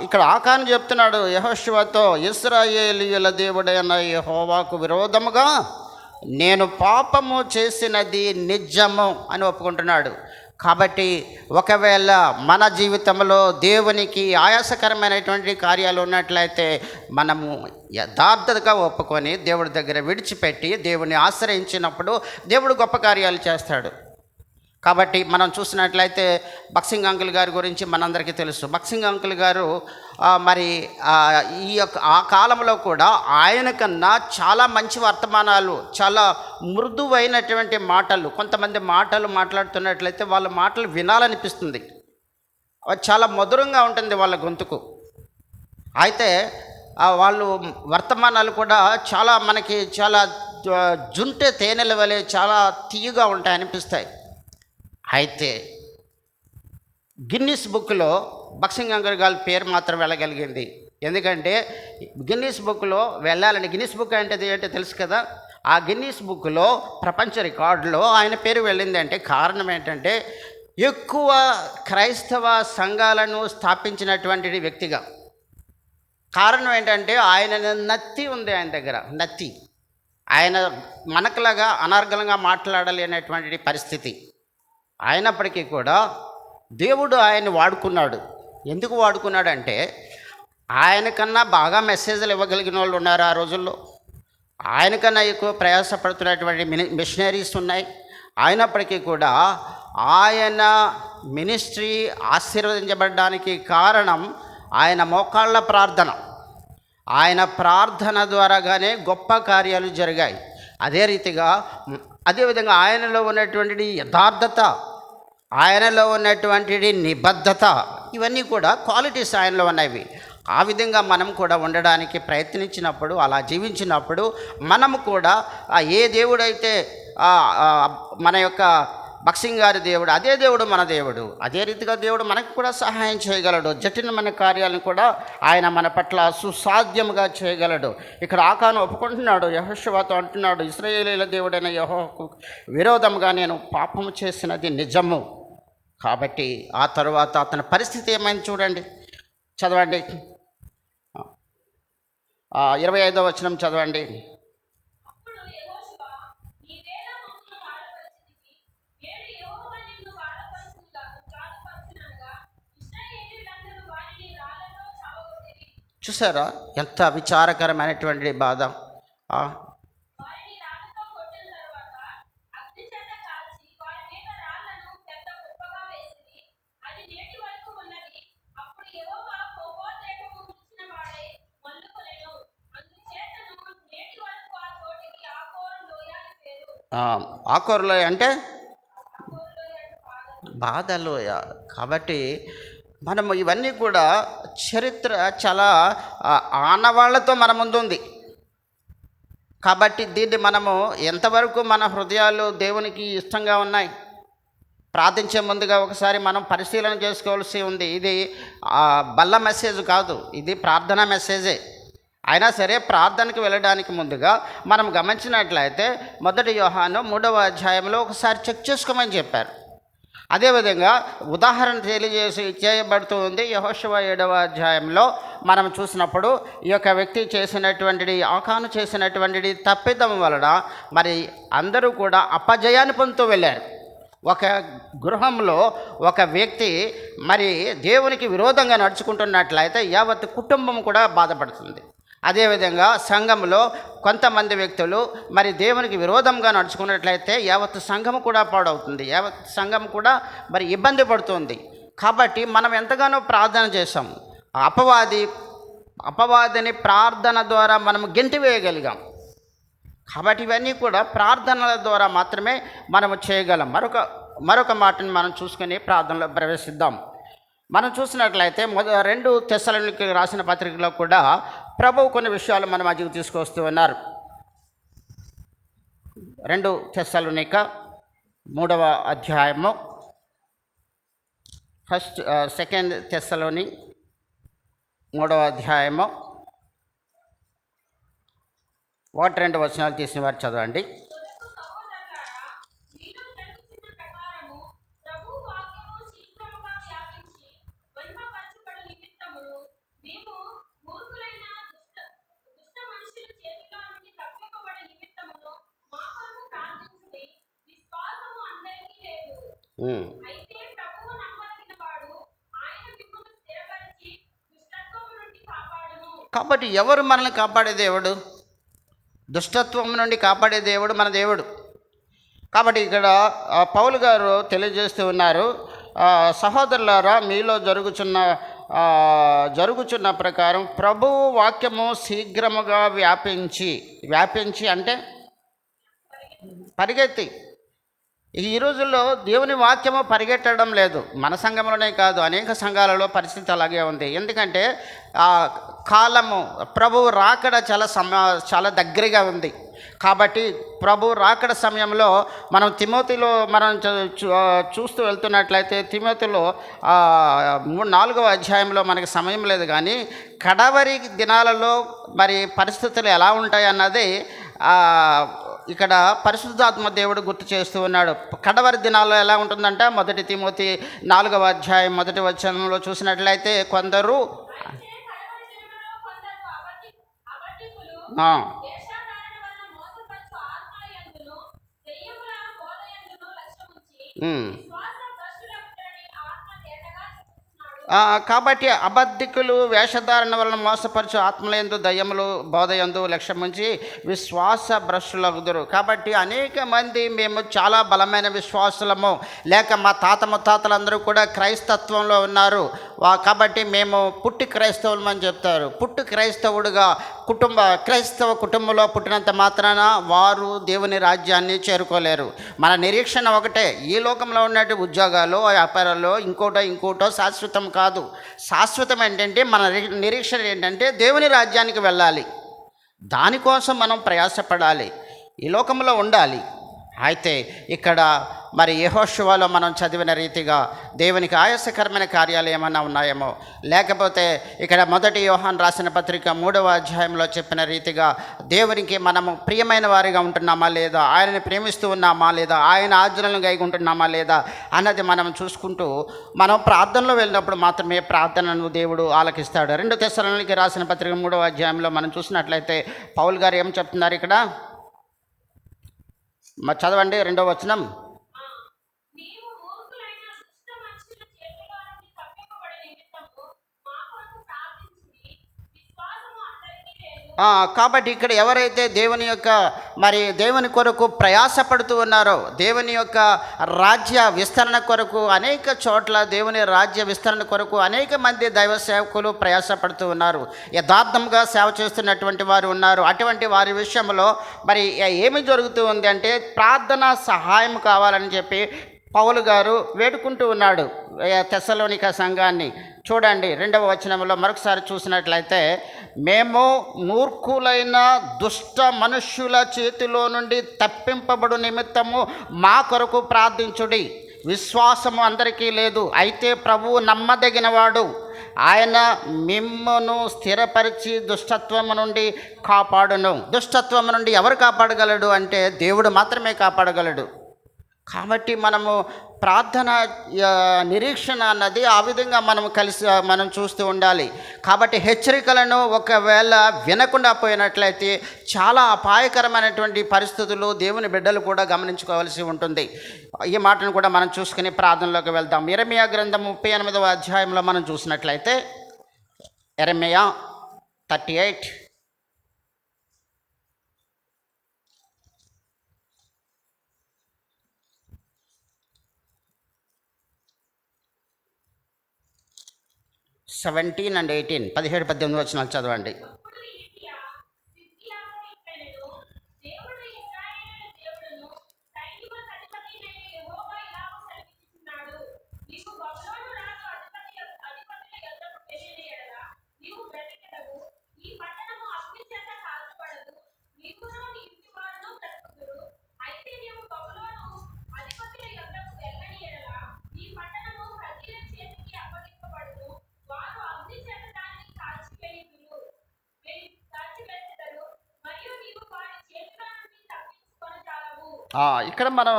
ఇక్కడ ఆకాను చెప్తున్నాడు యెహోషువతో, ఇశ్రాయేలీయుల దేవుడైన యెహోవాకు విరోధముగా నేను పాపము చేసినది నిజము అని ఒప్పుకుంటున్నాడు. కాబట్టి ఒకవేళ మన జీవితంలో దేవునికి ఆయాసకరమైనటువంటి కార్యాలు ఉన్నట్లయితే మనము యథార్థతగా ఒప్పుకొని దేవుడి దగ్గర విడిచిపెట్టి దేవుని ఆశ్రయించినప్పుడు దేవుడు గొప్ప కార్యాలు చేస్తాడు. కాబట్టి మనం చూసినట్లయితే బక్సింగ్ అంకుల్ గారి గురించి మనందరికీ తెలుసు. బక్సింగ్ అంకుల్ గారు మరి ఈ యొక్క ఆ కాలంలో కూడా ఆయన కన్నా చాలా మంచి వర్తమానాలు, చాలా మృదువైనటువంటి మాటలు, కొంతమంది మాటలు మాట్లాడుతున్నట్లయితే వాళ్ళ మాటలు వినాలనిపిస్తుంది. చాలా మధురంగా ఉంటుంది వాళ్ళ గొంతుకు. అయితే వాళ్ళు వర్తమానాలు కూడా చాలా మనకి చాలా జుంటె తేనెల వలె చాలా తీయగా ఉంటాయి అనిపిస్తాయి. అయితే గిన్నిస్ బుక్లో బక్సింగ్ అంకుల్ గారి పేరు మాత్రం వెళ్ళగలిగింది. ఎందుకంటే గిన్నిస్ బుక్లో వెళ్ళాలని, గిన్నిస్ బుక్ అంటే ఏంటో తెలుసు కదా, ఆ గిన్నిస్ బుక్లో ప్రపంచ రికార్డులో ఆయన పేరు వెళ్ళిందంటే కారణం ఏంటంటే ఎక్కువ క్రైస్తవ సంఘాలను స్థాపించినటువంటి వ్యక్తిగా. కారణం ఏంటంటే ఆయన నత్తి ఉంది ఆయన దగ్గర, నత్తి. ఆయన మనకులాగా అనర్గళంగా మాట్లాడలేనటువంటి పరిస్థితి అయినప్పటికీ కూడా దేవుడు ఆయన్ని వాడుకున్నాడు. ఎందుకు వాడుకున్నాడంటే ఆయన కన్నా బాగా మెసేజ్లు ఇవ్వగలిగిన వాళ్ళు ఉన్నారు ఆ రోజుల్లో. ఆయనకన్నా ఎక్కువ ప్రయాసపడుతున్నటువంటి మిషనరీస్ ఉన్నాయి. అయినప్పటికీ కూడా ఆయన మినిస్ట్రీ ఆశీర్వదించబడడానికి కారణం ఆయన మోకాళ్ళ ప్రార్థన. ఆయన ప్రార్థన ద్వారాగానే గొప్ప కార్యాలు జరిగాయి. అదేవిధంగా ఆయనలో ఉన్నటువంటి యథార్థత, ఆయనలో ఉన్నటువంటి నిబద్ధత, ఇవన్నీ కూడా క్వాలిటీస్ ఆయనలో ఉన్నవి. ఆ విధంగా మనం కూడా ఉండడానికి ప్రయత్నించినప్పుడు, అలా జీవించినప్పుడు మనము కూడా ఏ దేవుడైతే మన యొక్క భక్సింగ్ గారి దేవుడు, అదే దేవుడు మన దేవుడు. అదే రీతిగా దేవుడు మనకు కూడా సహాయం చేయగలడు. జటిలమైన కార్యాలను కూడా ఆయన మన పట్ల సుసాధ్యముగా చేయగలడు. ఇక్కడ ఆకాను ఒప్పుకుంటున్నాడు, యెహోషువతో అంటున్నాడు, ఇశ్రాయేలీయుల దేవుడైన యెహోవాకు విరోధముగా నేను పాపము చేసినది నిజము. కాబట్టి ఆ తరువాత అతని పరిస్థితి ఏమైంది చూడండి, చదవండి. 25వ వచనం చదవండి. చూసారా ఎంత విచారకరమైనటువంటి బాధ. ఆకోరులోయ అంటే బాధలోయ. కాబట్టి మనము ఇవన్నీ కూడా చరిత్ర చాలా ఆనవాళ్లతో మన ముందు ఉంది. కాబట్టి దీన్ని మనము ఎంతవరకు మన హృదయాలు దేవునికి ఇష్టంగా ఉన్నాయి, ప్రార్థించే ముందుగా ఒకసారి మనం పరిశీలన చేసుకోవాల్సి ఉంది. ఇది బల్ల మెసేజ్ కాదు, ఇది ప్రార్థనా మెసేజే. అయినా సరే ప్రార్థనకు వెళ్ళడానికి ముందుగా మనం గమనించినట్లయితే 1 యోహాను 3వ అధ్యాయంలో ఒకసారి చెక్ చేసుకోమని చెప్పారు. అదేవిధంగా ఉదాహరణ చేయబడుతూ ఉంది. యెహోషువ 7వ అధ్యాయంలో మనం చూసినప్పుడు ఈ యొక్క వ్యక్తి చేసినటువంటి, ఆకాను చేసినటువంటి తప్పిదం వలన మరి అందరూ కూడా అపజయాన్ని పొందుతూ వెళ్ళారు. ఒక గృహంలో ఒక వ్యక్తి మరి దేవునికి విరోధంగా నడుచుకుంటున్నట్లయితే యావత్ కుటుంబం కూడా బాధపడుతుంది. అదేవిధంగా సంఘంలో కొంతమంది వ్యక్తులు మరి దేవునికి విరోధంగా నడుచుకున్నట్లయితే యావత్ సంఘం కూడా పాడవుతుంది, యావత్ సంఘం కూడా మరి ఇబ్బంది పడుతుంది. కాబట్టి మనం ఎంతగానో ప్రార్థన చేశాము. అపవాదిని ప్రార్థన ద్వారా మనము గెంటివేయగలిగాం. కాబట్టి ఇవన్నీ కూడా ప్రార్థనల ద్వారా మాత్రమే మనము చేయగలం. మరొక మాటను మనం చూసుకొని ప్రార్థనలో ప్రవేశిద్దాం. మనం చూసినట్లయితే 2 తెస్సలోనికీయులకు రాసిన పత్రికలో కూడా ప్రభువు కొన్ని విషయాలు మన మధ్యకు తీసుకొస్తూ ఉన్నారు. 2 తెస్సలోనిక 3వ అధ్యాయము 2 తెస్సలోని 3వ అధ్యాయము 1-2 వచనాలు తీసిన వారు చదవండి. కాబట్టి ఎవరు మనల్ని కాపాడే దేవుడు? దుష్టత్వం నుండి కాపాడే దేవుడు మన దేవుడు. కాబట్టి ఇక్కడ పౌలు గారు తెలియజేస్తూ ఉన్నారు, సహోదరులారా మీలో జరుగుచున్న ప్రకారం ప్రభువు వాక్యము శీఘ్రముగా వ్యాపించి అంటే పరిగెత్తి. ఈ రోజుల్లో దేవుని వాక్యము పరిగెట్టడం లేదు. మన సంఘంలోనే కాదు, అనేక సంఘాలలో పరిస్థితి అలాగే ఉంది. ఎందుకంటే కాలము ప్రభువు రాకడ చాలా దగ్గరగా ఉంది. కాబట్టి ప్రభు రాకడ సమయంలో మనం తిమోతిలో మనం చూస్తూ వెళ్తున్నట్లయితే తిమోతిలో 4వ అధ్యాయంలో మనకి సమయం లేదు, కానీ కడవరి దినాలలో మరి పరిస్థితులు ఎలా ఉంటాయన్నది ఇక్కడ పరిశుద్ధాత్మ దేవుడు గుర్తు చేస్తూ ఉన్నాడు. కడవరి దినాల్లో ఎలా ఉంటుందంటే 1 తిమోతి 4వ అధ్యాయం 1వ వచనంలో చూసినట్లయితే కొందరు కాబట్టి అబద్ధికులు వేషధారణ వలన మోసపరచు ఆత్మలందు దయ్యములు బోధయందు లక్ష్యముంచి విశ్వాస భ్రష్టులగుదురు. కాబట్టి అనేక మంది మేము చాలా బలమైన విశ్వాసులము, లేక మా తాత ముత్తాతలందరూ కూడా క్రైస్తత్వంలో ఉన్నారు, కాబట్టి మేము పుట్టి క్రైస్తవులం అని చెప్తారు. పుట్టి క్రైస్తవుడుగా క్రైస్తవ కుటుంబంలో పుట్టినంత మాత్రాన వారు దేవుని రాజ్యాన్ని చేరుకోలేరు. మన నిరీక్షణ ఒకటే, ఈ లోకంలో ఉన్నట్టు ఉద్యోగాలు వ్యాపారాలు ఇంకోటో శాశ్వతం కాదు. శాశ్వతం ఏంటంటే మన నిరీక్షణ ఏంటంటే దేవుని రాజ్యానికి వెళ్ళాలి. దానికోసం మనం ప్రయాసపడాలి, ఈ లోకంలో ఉండాలి. అయితే ఇక్కడ మరి యెహోషువలో మనం చదివిన రీతిగా దేవునికి ఆయాసకరమైన కార్యాలు ఏమన్నా ఉన్నాయేమో, లేకపోతే ఇక్కడ 1 యోహాను రాసిన పత్రిక 3వ అధ్యాయంలో చెప్పిన రీతిగా దేవునికి మనము ప్రియమైన వారిగా ఉంటున్నామా లేదా, ఆయనని ప్రేమిస్తూ ఉన్నామా లేదా, ఆయన ఆజ్ఞలను గైకుంటున్నామా లేదా అన్నది మనం చూసుకుంటూ మనం ప్రార్థనలో వెళ్ళినప్పుడు మాత్రమే ప్రార్థనను దేవుడు ఆలకిస్తాడు. 2 తెస్సలోనికీ రాసిన పత్రిక 3వ అధ్యాయంలో మనం చూసినట్లయితే పౌలు గారు ఏం చెప్తున్నారు ఇక్కడ, చదవండి 2వ వచనం. కాబట్టి ఇక్కడ ఎవరైతే దేవుని కొరకు ప్రయాసపడుతూ ఉన్నారో, దేవుని యొక్క రాజ్య విస్తరణ కొరకు అనేక చోట్ల దేవుని రాజ్య విస్తరణ కొరకు అనేక మంది దైవ సేవకులు ప్రయాసపడుతూ ఉన్నారు, యథార్థంగా సేవ చేస్తున్నటువంటి వారు ఉన్నారు. అటువంటి వారి విషయంలో మరి ఏమి జరుగుతూ ఉంది అంటే ప్రార్థన సహాయం కావాలని చెప్పి పౌలు గారు వేడుకుంటూ ఉన్నాడు తెస్సలోనిక సంఘాన్ని. చూడండి 2వ వచనంలో మరొకసారి చూసినట్లయితే, మేము మూర్ఖులైన దుష్ట మనుష్యుల చేతిలో నుండి తప్పింపబడు నిమిత్తము మా కొరకు ప్రార్థించుడి. విశ్వాసము అందరికీ లేదు, అయితే ప్రభువు నమ్మదగినవాడు, ఆయన మిమ్మును స్థిరపరిచి దుష్టత్వము నుండి కాపాడును. దుష్టత్వము నుండి ఎవరు కాపాడగలడు అంటే దేవుడు మాత్రమే కాపాడగలడు. కాబట్టి మనము ప్రార్థన నిరీక్షణ అన్నది ఆ విధంగా మనం చూస్తూ ఉండాలి. కాబట్టి హెచ్చరికలను ఒకవేళ వినకుండా పోయినట్లయితే చాలా అపాయకరమైనటువంటి పరిస్థితులు దేవుని బిడ్డలు కూడా గమనించుకోవాల్సి ఉంటుంది. ఈ మాటను కూడా మనం చూసుకుని ప్రార్థనలోకి వెళ్దాం. యెరెమీయా గ్రంథం 38వ అధ్యాయంలో మనం చూసినట్లయితే యెరెమీయా 38 17 and 18 17-18 వచనాలు చదవండి. ఇక్కడ మనం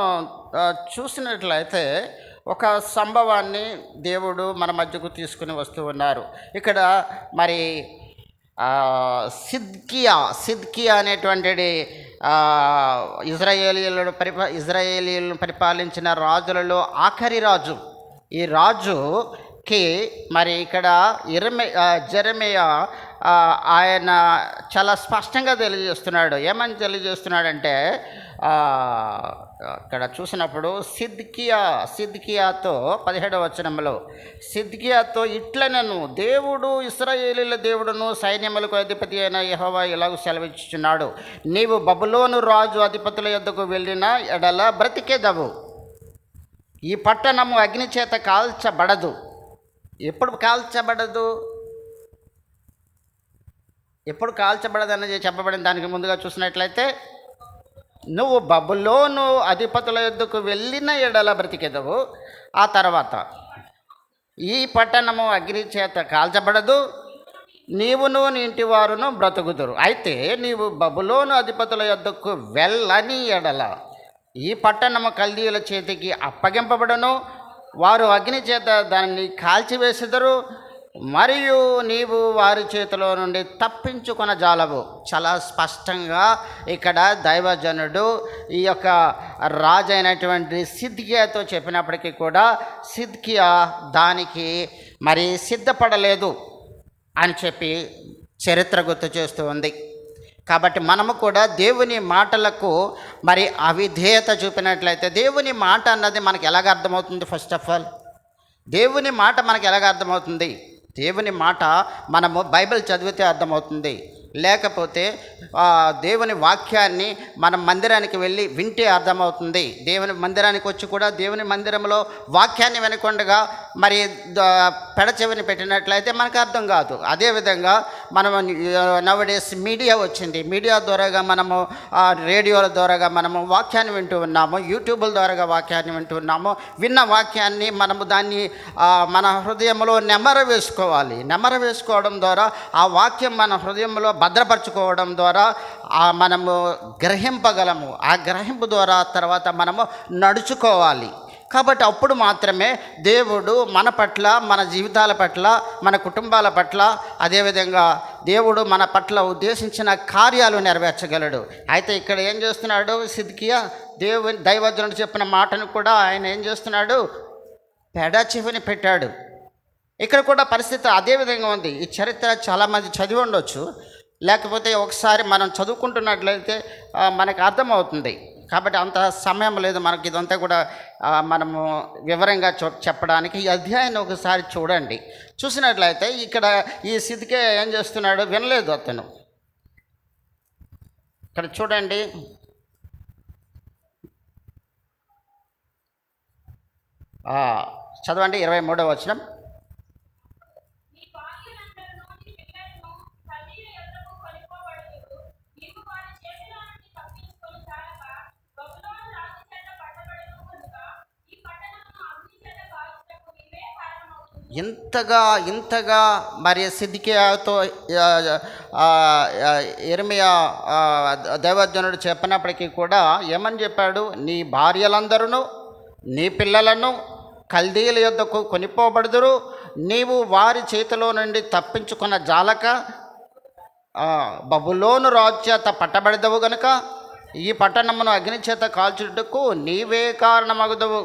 చూసినట్లయితే ఒక సంభవాన్ని దేవుడు మన మధ్యకు తీసుకుని వస్తూ ఉన్నారు. ఇక్కడ మరి సిద్కియా అనేటువంటిది ఇజ్రాయేలీలను పరిపాలించిన రాజులలో ఆఖరి రాజు. ఈ రాజుకి మరి ఇక్కడ జెరెమీయా ఆయన చాలా స్పష్టంగా తెలియజేస్తున్నాడు. ఏమని తెలియజేస్తున్నాడంటే, అక్కడ చూసినప్పుడు సిద్కియాతో 17వ వచనంలో సిద్కియాతో ఇట్లనను దేవుడు ఇశ్రాయేలీల దేవుడును సైన్యములకు అధిపతి అయిన యెహోవా ఇలాగ సెలవిచ్చుచున్నాడు, నీవు బబులోను రాజు అధిపతుల యొద్దకు వెళ్ళిన ఎడల బ్రతికేదవు. ఈ పట్టణము అగ్ని చేత కాల్చబడదు. ఎప్పుడు కాల్చబడదు అనేది చెప్పబడింది. దానికి ముందుగా చూసినట్లయితే, నువ్వు బబులోను అధిపతుల యొద్దకు వెళ్ళిన ఎడల బ్రతికెదవు. ఆ తర్వాత ఈ పట్టణము అగ్ని చేత కాల్చబడదు, నీవును నీ ఇంటి వారును బ్రతుకుదురు. అయితే నీవు బబులోను అధిపతుల యొద్దకు వెళ్ళని ఎడల ఈ పట్టణము కల్దీయుల చేతికి అప్పగింపబడను, వారు అగ్ని చేత దానిని కాల్చివేసెదరు, మరియు నీవు వారి చేతిలో నుండి తప్పించుకొన జాలవు. చాలా స్పష్టంగా ఇక్కడ దైవజనుడు ఈ యొక్క రాజు అయినటువంటి సిద్కియాతో చెప్పినప్పటికీ కూడా సిద్కియా దానికి మరి సిద్ధపడలేదు అని చెప్పి చరిత్ర గుర్తు చేస్తూ ఉంది. కాబట్టి మనము కూడా దేవుని మాటలకు మరి అవిధేయత చూపినట్లయితే, దేవుని మాట అన్నది మనకు ఎలాగ అర్థమవుతుంది? ఫస్ట్ ఆఫ్ ఆల్ దేవుని మాట మనకు ఎలాగ అర్థమవుతుంది? దేవుని మాట మనము బైబిల్ చదివితే అర్థమవుతుంది, లేకపోతే దేవుని వాక్యాన్ని మనం మందిరానికి వెళ్ళి వింటే అర్థమవుతుంది. దేవుని మందిరానికి వచ్చి కూడా దేవుని మందిరంలో వాక్యాన్ని వినకుండా మరి పెడచెవిని పెట్టినట్లయితే మనకు అర్థం కాదు. అదేవిధంగా మనము నవడేస్ మీడియా వచ్చింది, మీడియా ద్వారాగా మనము రేడియోల ద్వారాగా మనము వాక్యాన్ని వింటూ ఉన్నాము, యూట్యూబ్ల ద్వారాగా వాక్యాన్ని వింటూ ఉన్నాము. విన్న వాక్యాన్ని మనము దాన్ని మన హృదయంలో నెమర వేసుకోవడం ద్వారా ఆ వాక్యం మన హృదయంలో భద్రపరచుకోవడం ద్వారా మనము గ్రహింపగలము. ఆ గ్రహింపు ద్వారా తర్వాత మనము నడుచుకోవాలి. కాబట్టి అప్పుడు మాత్రమే దేవుడు మన పట్ల, మన జీవితాల పట్ల, మన కుటుంబాల పట్ల, అదేవిధంగా దేవుడు మన పట్ల ఉద్దేశించిన కార్యాలు నెరవేర్చగలడు. అయితే ఇక్కడ ఏం చేస్తున్నాడు సిద్కియా? దైవజనుడు చెప్పిన మాటను కూడా ఆయన ఏం చేస్తున్నాడు? పెడచెవిని పెట్టాడు. ఇక్కడ కూడా పరిస్థితి అదే విధంగా ఉంది. ఈ చరిత్ర చాలామంది చదివి ఉండొచ్చు, లేకపోతే ఒకసారి మనం చదువుకుంటున్నట్లయితే మనకు అర్థమవుతుంది. కాబట్టి అంత సమయం లేదు మనకి ఇదంతా కూడా మనము వివరంగా చెప్పడానికి. ఈ అధ్యాయాన్ని ఒకసారి చూడండి. చూసినట్లయితే ఇక్కడ ఈ సిద్కియా ఏం చేస్తున్నాడు? వినలేదు అతను. ఇక్కడ చూడండి, చదవండి 23వ వచనం. ఇంతగా మరి సిద్కియాతో యిర్మీయా దైవజనుడు చెప్పినప్పటికీ కూడా ఏమని చెప్పాడు? నీ భార్యలందరూ నీ పిల్లలను కల్దీయుల యొద్దకు కొనిపోబడుదురు, నీవు వారి చేతిలో నుండి తప్పించుకున్న జాలక బబులోను రాజు చేత పట్టబడదవు గనుక ఈ పట్టణమును అగ్ని చేత కాల్చుటకు నీవే కారణమగుదవు.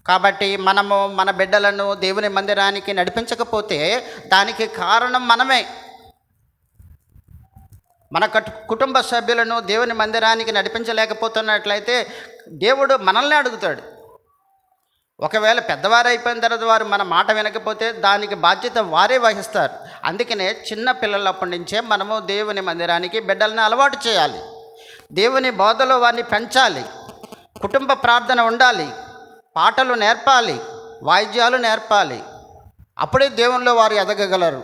కాబట్టి మనము మన బిడ్డలను దేవుని మందిరానికి నడిపించకపోతే దానికి కారణం మనమే. మన కుటుంబ సభ్యులను దేవుని మందిరానికి నడిపించలేకపోతున్నట్లయితే దేవుడు మనల్ని అడుగుతాడు. ఒకవేళ పెద్దవారు అయిపోయిన తర్వాత వారు మన మాట వినకపోతే దానికి బాధ్యత వారే వహిస్తారు. అందుకనే చిన్న పిల్లలప్పటి నుంచే మనము దేవుని మందిరానికి బిడ్డలను అలవాటు చేయాలి, దేవుని బోధలో వారిని పెంచాలి, కుటుంబ ప్రార్థన ఉండాలి, పాటలు నేర్పాలి, వాయిద్యాలు నేర్పాలి. అప్పుడే దేవునిలో వారు ఎదగగలరు.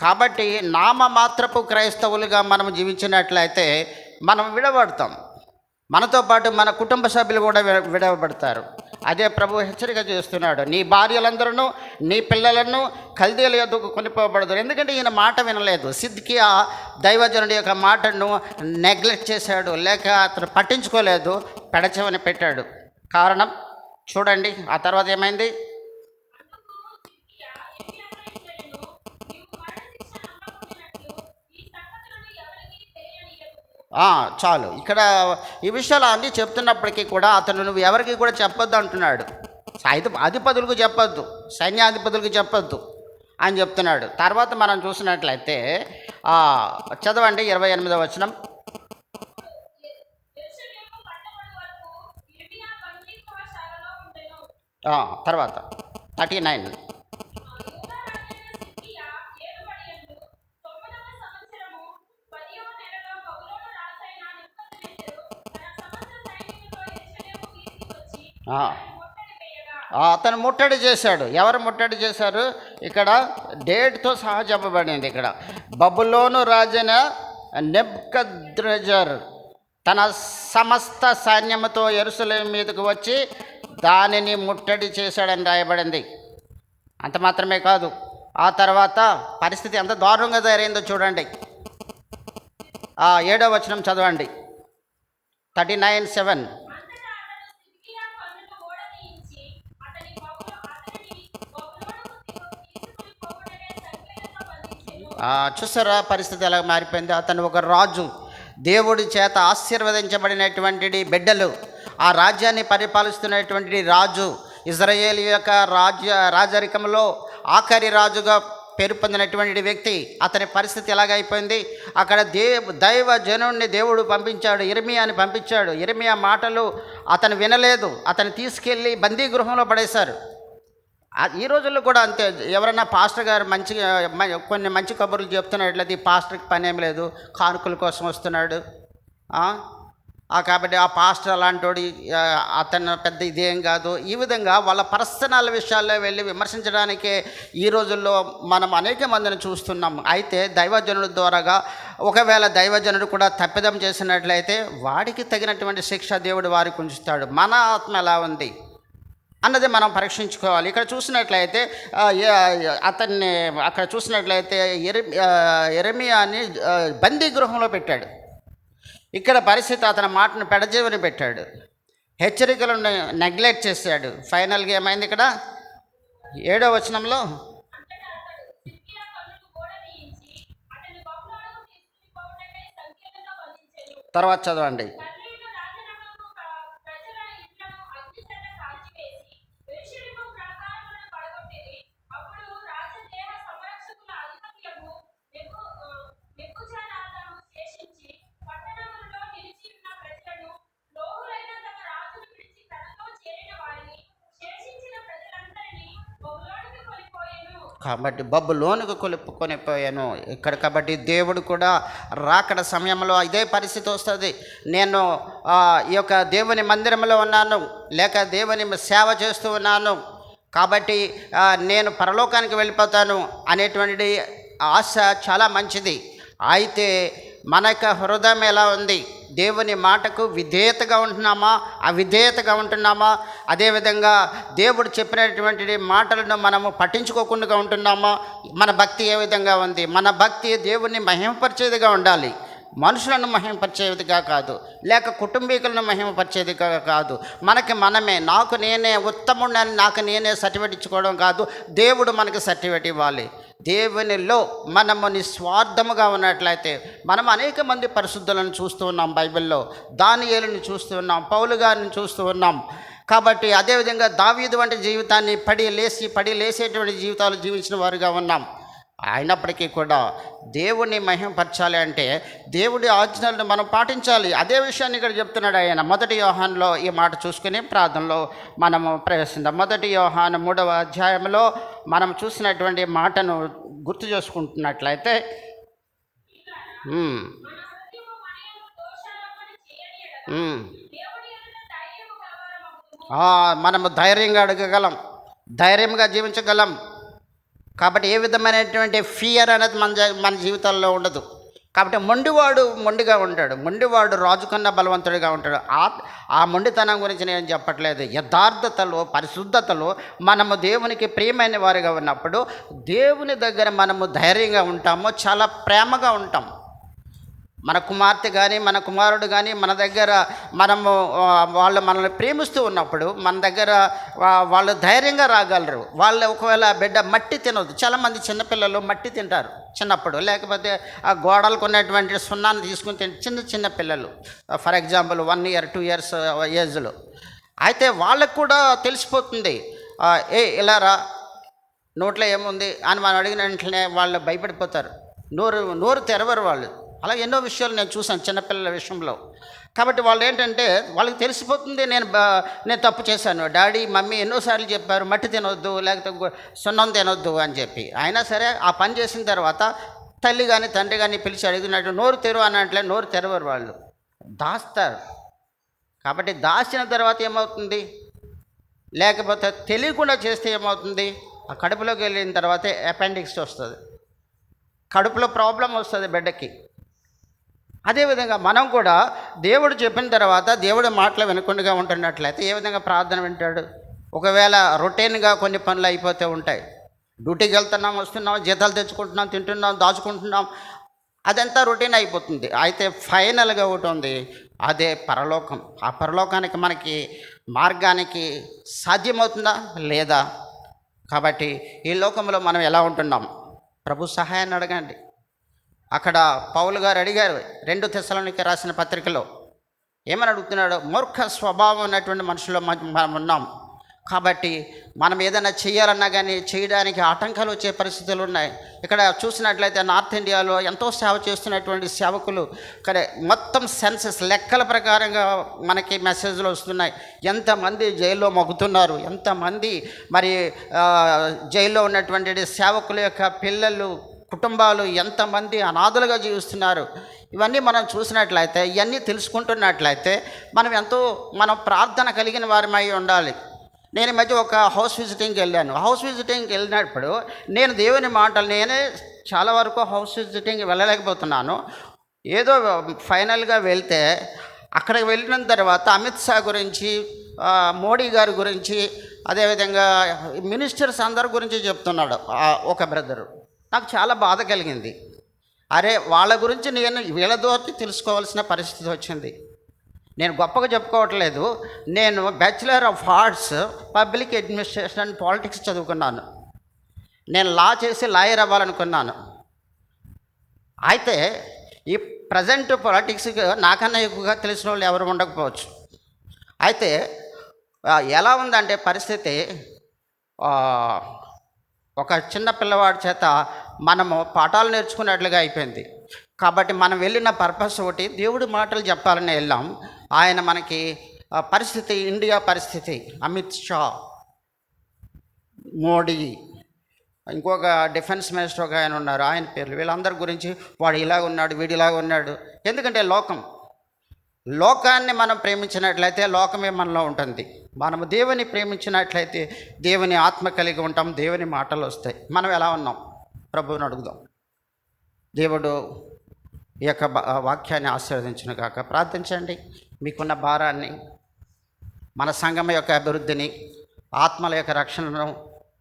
కాబట్టి నామమాత్రపు క్రైస్తవులుగా మనం జీవించినట్లయితే మనం విడబడతాం. మనతో పాటు మన కుటుంబ సభ్యులు కూడా విడవబడతారు. అదే ప్రభు హెచ్చరిక చేస్తున్నాడు, నీ భార్యలందరూ నీ పిల్లలను కల్దీయుల యొద్దకు కొనిపోబడదు. ఎందుకంటే ఈయన మాట వినలేదు. సిద్కియా దైవజనుడి యొక్క మాటను నెగ్లెక్ట్ చేశాడు, లేక అతను పట్టించుకోలేదు, పెడచెవిని పెట్టాడు. కారణం చూడండి. ఆ తర్వాత ఏమైంది? చాలు. ఇక్కడ ఈ విషయాలు అన్నీ చెప్తున్నప్పటికీ కూడా అతను నువ్వు ఎవరికి కూడా చెప్పొద్దు అంటున్నాడు. అధిపతులకు చెప్పొద్దు, సైన్యాధిపతులకు చెప్పొద్దు అని చెప్తున్నాడు. తర్వాత మనం చూసినట్లయితే చదవండి 28వ వచనం. తర్వాత 39. అతను ముట్టడి చేశాడు. ఎవరు ముట్టడి చేశారు? ఇక్కడ డేట్తో సహా చెప్పబడింది. ఇక్కడ బబులోను రాజైన నెబుకద్రెజర్ తన సమస్త సైన్యముతో యెరూషలేము మీదకు వచ్చి దానిని ముట్టడి చేశాడని రాయబడింది. అంత మాత్రమే కాదు, ఆ తర్వాత పరిస్థితి ఎంత దారుణంగా తయారైందో చూడండి. 7వ వచనం చదవండి. 39:7. చూసారా పరిస్థితి ఎలా మారిపోయింది. అతను ఒక రాజు, దేవుడి చేత ఆశీర్వదించబడినటువంటి బిడ్డలు, ఆ రాజ్యాన్ని పరిపాలిస్తున్నటువంటి రాజు, ఇజ్రాయేల్ యొక్క రాజరికంలో ఆఖరి రాజుగా పేరు పొందినటువంటి వ్యక్తి. అతని పరిస్థితి ఎలాగైపోయింది. అక్కడ దైవ జనుడిని దేవుడు పంపించాడు, ఇర్మియాని పంపించాడు. ఇర్మియా మాటలు అతను వినలేదు, అతను తీసుకెళ్ళి బందీ గృహంలో పడేశారు. ఈ రోజుల్లో కూడా అంతే. ఎవరైనా పాస్టర్ గారు కొన్ని మంచి కబుర్లు చెప్తున్నట్లయితే ఈ పాస్టర్కి పని ఏం లేదు, కానుకల కోసం వస్తున్నాడు, కాబట్టి ఆ పాస్టర్ అలాంటి అతను పెద్ద ఇదేం కాదు. ఈ విధంగా వాళ్ళ పర్సనల్ విషయాల్లో వెళ్ళి విమర్శించడానికే ఈ రోజుల్లో మనం అనేక మందిని చూస్తున్నాం. అయితే దైవజనుడి ద్వారాగా ఒకవేళ దైవజనుడు కూడా తప్పిదం చేసినట్లయితే వాడికి తగినటువంటి శిక్ష దేవుడు వారికి ఉంచుతాడు. మన ఆత్మ ఎలా ఉంది అన్నది మనం పరీక్షించుకోవాలి. ఇక్కడ చూసినట్లయితే అతన్ని అక్కడ చూసినట్లయితే యెరెమీయాని బందీ గృహంలో పెట్టాడు. ఇక్కడ పరిస్థితి అతని మాటను పెడజేవని పెట్టాడు, హెచ్చరికలను నెగ్లెక్ట్ చేశాడు. ఫైనల్గా ఏమైంది ఇక్కడ 7వ వచనంలో, తర్వాత చదవండి. కాబట్టి బబులోనుకు కొనిపోయాను ఇక్కడ. కాబట్టి దేవుడు కూడా రాకడ సమయంలో ఇదే పరిస్థితి వస్తుంది. నేను ఈ యొక్క దేవుని మందిరంలో ఉన్నాను, లేక దేవుని సేవ చేస్తూ ఉన్నాను, కాబట్టి నేను పరలోకానికి వెళ్ళిపోతాను అనేటువంటి ఆశ చాలా మంచిది. అయితే మన యొక్క హృదయం ఎలా ఉంది? దేవుని మాటకు విధేయతగా ఉంటున్నామా, అవిధేయతగా ఉంటున్నామా? అదేవిధంగా దేవుడు చెప్పినటువంటి మాటలను మనము పట్టించుకోకుండా ఉంటున్నామా? మన భక్తి ఏ విధంగా ఉంది? మన భక్తి దేవుణ్ణి మహిమపరిచేదిగా ఉండాలి, మనుషులను మహిమపరిచేదిగా కాదు, లేక కుటుంబీకులను మహిమపరిచేదిగా కాదు. మనమే నాకు నేనే ఉత్తముడని నాకు నేనే సర్టిఫికేట్ ఇచ్చుకోవడం కాదు, దేవుడు మనకి సర్టిఫికేట్ ఇవ్వాలి. దేవునిలో మనము నిస్వార్థముగా ఉన్నట్లయితే మనం అనేక మంది పరిశుద్ధులను చూస్తూ ఉన్నాం. బైబిల్లో దానియేలుని చూస్తూ ఉన్నాం, పౌలు గారిని చూస్తూ ఉన్నాం. కాబట్టి అదేవిధంగా దావీదు వంటి జీవితాన్ని పడి లేసేటువంటి జీవితాలు జీవించిన వారుగా ఉన్నాం. అయినప్పటికీ కూడా దేవుణ్ణి మహిమపరచాలి అంటే దేవుడి ఆజ్ఞలను మనం పాటించాలి. అదే విషయాన్ని ఇక్కడ చెప్తున్నాడు ఆయన. 1 యోహానులో ఈ మాట చూసుకుని ప్రార్థనలో మనము ప్రవేశిద్దాం. 1 యోహాను 3వ అధ్యాయంలో మనం చూసినటువంటి మాటను గుర్తు చేసుకుంటున్నట్లయితే, మనము ధైర్యంగా అడగగలం, ధైర్యంగా జీవించగలం. కాబట్టి ఏ విధమైనటువంటి ఫియర్ అనేది మన జీవితాల్లో ఉండదు. కాబట్టి మొండిగా ఉంటాడు, మొండివాడు రాజు కన్నా బలవంతుడిగా ఉంటాడు. ఆ మొండితనం గురించి నేను చెప్పట్లేదు. యథార్థతలో, పరిశుద్ధతలో మనము దేవునికి ప్రియమైన వారిగా ఉన్నప్పుడు దేవుని దగ్గర మనము ధైర్యంగా ఉంటాము, చాలా ప్రేమగా ఉంటాం. మన కుమార్తె కానీ మన కుమారుడు కానీ మన దగ్గర వాళ్ళు మనల్ని ప్రేమిస్తూ ఉన్నప్పుడు మన దగ్గర వాళ్ళు ధైర్యంగా రాగలరు. వాళ్ళు ఒకవేళ బిడ్డ మట్టి తినవద్దు. చాలామంది చిన్నపిల్లలు మట్టి తింటారు చిన్నప్పుడు, లేకపోతే ఆ గోడలకు ఉన్నటువంటి సున్నాన్ని తీసుకుని చిన్న పిల్లలు, ఫర్ ఎగ్జాంపుల్ 1 year 2 years ఏజ్లో. అయితే వాళ్ళకు కూడా తెలిసిపోతుంది, ఇలా రా, నోట్లో ఏముంది అని మనం అడిగిన వెంటనే వాళ్ళు భయపడిపోతారు, నోరు తెరవరు వాళ్ళు. అలా ఎన్నో విషయాలు నేను చూసాను చిన్నపిల్లల విషయంలో. కాబట్టి వాళ్ళు ఏంటంటే వాళ్ళకి తెలిసిపోతుంది నేను తప్పు చేశాను, డాడీ మమ్మీ ఎన్నోసార్లు చెప్పారు మట్టి తినొద్దు, లేకపోతే సున్నం తినొద్దు అని చెప్పి. అయినా సరే ఆ పని చేసిన తర్వాత తల్లి కానీ తండ్రి కానీ పిలిచి అడిగినట్టు నోరు తెరువు అన్నట్లే నోరు తెరవరు, వాళ్ళు దాస్తారు. కాబట్టి దాచిన తర్వాత ఏమవుతుంది, లేకపోతే తెలియకుండా చేస్తే ఏమవుతుంది, ఆ కడుపులోకి వెళ్ళిన తర్వాత అపెండిక్స్ వస్తుంది, కడుపులో ప్రాబ్లం వస్తుంది బిడ్డకి. అదేవిధంగా మనం కూడా దేవుడు చెప్పిన తర్వాత దేవుడి మాటలు వినకుండా ఉంటున్నట్లయితే ఏ విధంగా ప్రార్థన వింటాడు? ఒకవేళ రొటీన్గా కొన్ని పనులు అయిపోతూ ఉంటాయి, డ్యూటీకి వెళ్తున్నాం, వస్తున్నాం, జీతాలు తెచ్చుకుంటున్నాం, తింటున్నాం, దాచుకుంటున్నాం, అదంతా రొటీన్ అయిపోతుంది. అయితే ఫైనల్గా ఒకటి ఉంది, అదే పరలోకం. ఆ పరలోకానికి మనకి మార్గానికి సాధ్యమవుతుందా లేదా? కాబట్టి ఈ లోకంలో మనం ఎలా ఉంటున్నాం? ప్రభు సహాయాన్ని అడగండి. అక్కడ పౌలు గారు అడిగారు 2 తెస్సలోనికీయులకు రాసిన పత్రికలో ఏమని అడుగుతున్నాడు? మూర్ఖ స్వభావం ఉన్నటువంటి మనుషులు మనం ఉన్నాం కాబట్టి మనం ఏదైనా చేయాలన్నా కానీ చేయడానికి ఆటంకాలు వచ్చే పరిస్థితులు ఉన్నాయి. ఇక్కడ చూసినట్లయితే నార్త్ ఇండియాలో ఎంతో సేవ చేస్తున్నటువంటి సేవకులు ఇక్కడ మొత్తం సెన్సెస్ లెక్కల ప్రకారంగా మనకి మెసేజ్లు వస్తున్నాయి. ఎంతమంది జైల్లో మొగ్గుతున్నారు, ఎంతమంది మరి జైల్లో ఉన్నటువంటి సేవకుల యొక్క పిల్లలు కుటుంబాలు ఎంతమంది అనాథలుగా జీవిస్తున్నారు. ఇవన్నీ మనం చూసినట్లయితే, ఇవన్నీ తెలుసుకుంటున్నట్లయితే మనం ప్రార్థన కలిగిన వారమై ఉండాలి. నేను ఈ మధ్య ఒక హౌస్ విజిటింగ్కి వెళ్ళాను. హౌస్ విజిటింగ్కి వెళ్ళినప్పుడు నేను దేవుని మాటలు నేనే చాలా వరకు హౌస్ విజిటింగ్కి వెళ్ళలేకపోతున్నాను. ఏదో ఫైనల్గా వెళ్తే అక్కడికి వెళ్ళిన తర్వాత అమిత్ షా గురించి, మోడీ గారి గురించి, అదేవిధంగా మినిస్టర్స్ అందరి గురించి చెప్తున్నాడు ఒక బ్రదరు. నాకు చాలా బాధ కలిగింది. అరే, వాళ్ళ గురించి నేను వీళ్ళ ద్వారా తెలుసుకోవాల్సిన పరిస్థితి వచ్చింది. నేను గొప్పగా చెప్పుకోవట్లేదు. నేను bachelor of arts public administration and politics చదువుకున్నాను. నేను లా చేసి లాయర్ అవ్వాలనుకున్నాను. అయితే ఈ ప్రజెంట్ పాలిటిక్స్కి నాకన్నా ఎక్కువగా తెలిసిన వాళ్ళు ఎవరు ఉండకపోవచ్చు. అయితే ఎలా ఉందంటే పరిస్థితి, ఒక చిన్న పిల్లవాడి చేత మనము పాఠాలు నేర్చుకున్నట్లుగా అయిపోయింది. కాబట్టి మనం వెళ్ళిన పర్పస్ ఒకటి, దేవుడి మాటలు చెప్పాలని వెళ్ళాం. ఆయన మనకి పరిస్థితి, ఇండియా పరిస్థితి, అమిత్ షా, మోడీ, ఇంకొక డిఫెన్స్ మినిస్టర్ ఒక ఆయన ఉన్నారు, ఆయన పేర్లు, వీళ్ళందరి గురించి వాడు ఇలాగ ఉన్నాడు, వీడు ఇలాగ ఉన్నాడు. ఎందుకంటే లోకాన్ని మనం ప్రేమించినట్లయితే లోకమే మనలో ఉంటుంది. మనము దేవుని ప్రేమించినట్లయితే దేవుని ఆత్మ కలిగి ఉంటాం, దేవుని మాటలు వస్తాయి. మనం ఎలా ఉన్నాం ప్రభువుని అడుగుదాం. దేవుడు ఈ యొక్క వాక్యాన్ని ఆశీర్వదించును కాక. ప్రార్థించండి. మీకున్న భారాన్ని, మన సంఘం యొక్క అభివృద్ధిని, ఆత్మల యొక్క రక్షణను,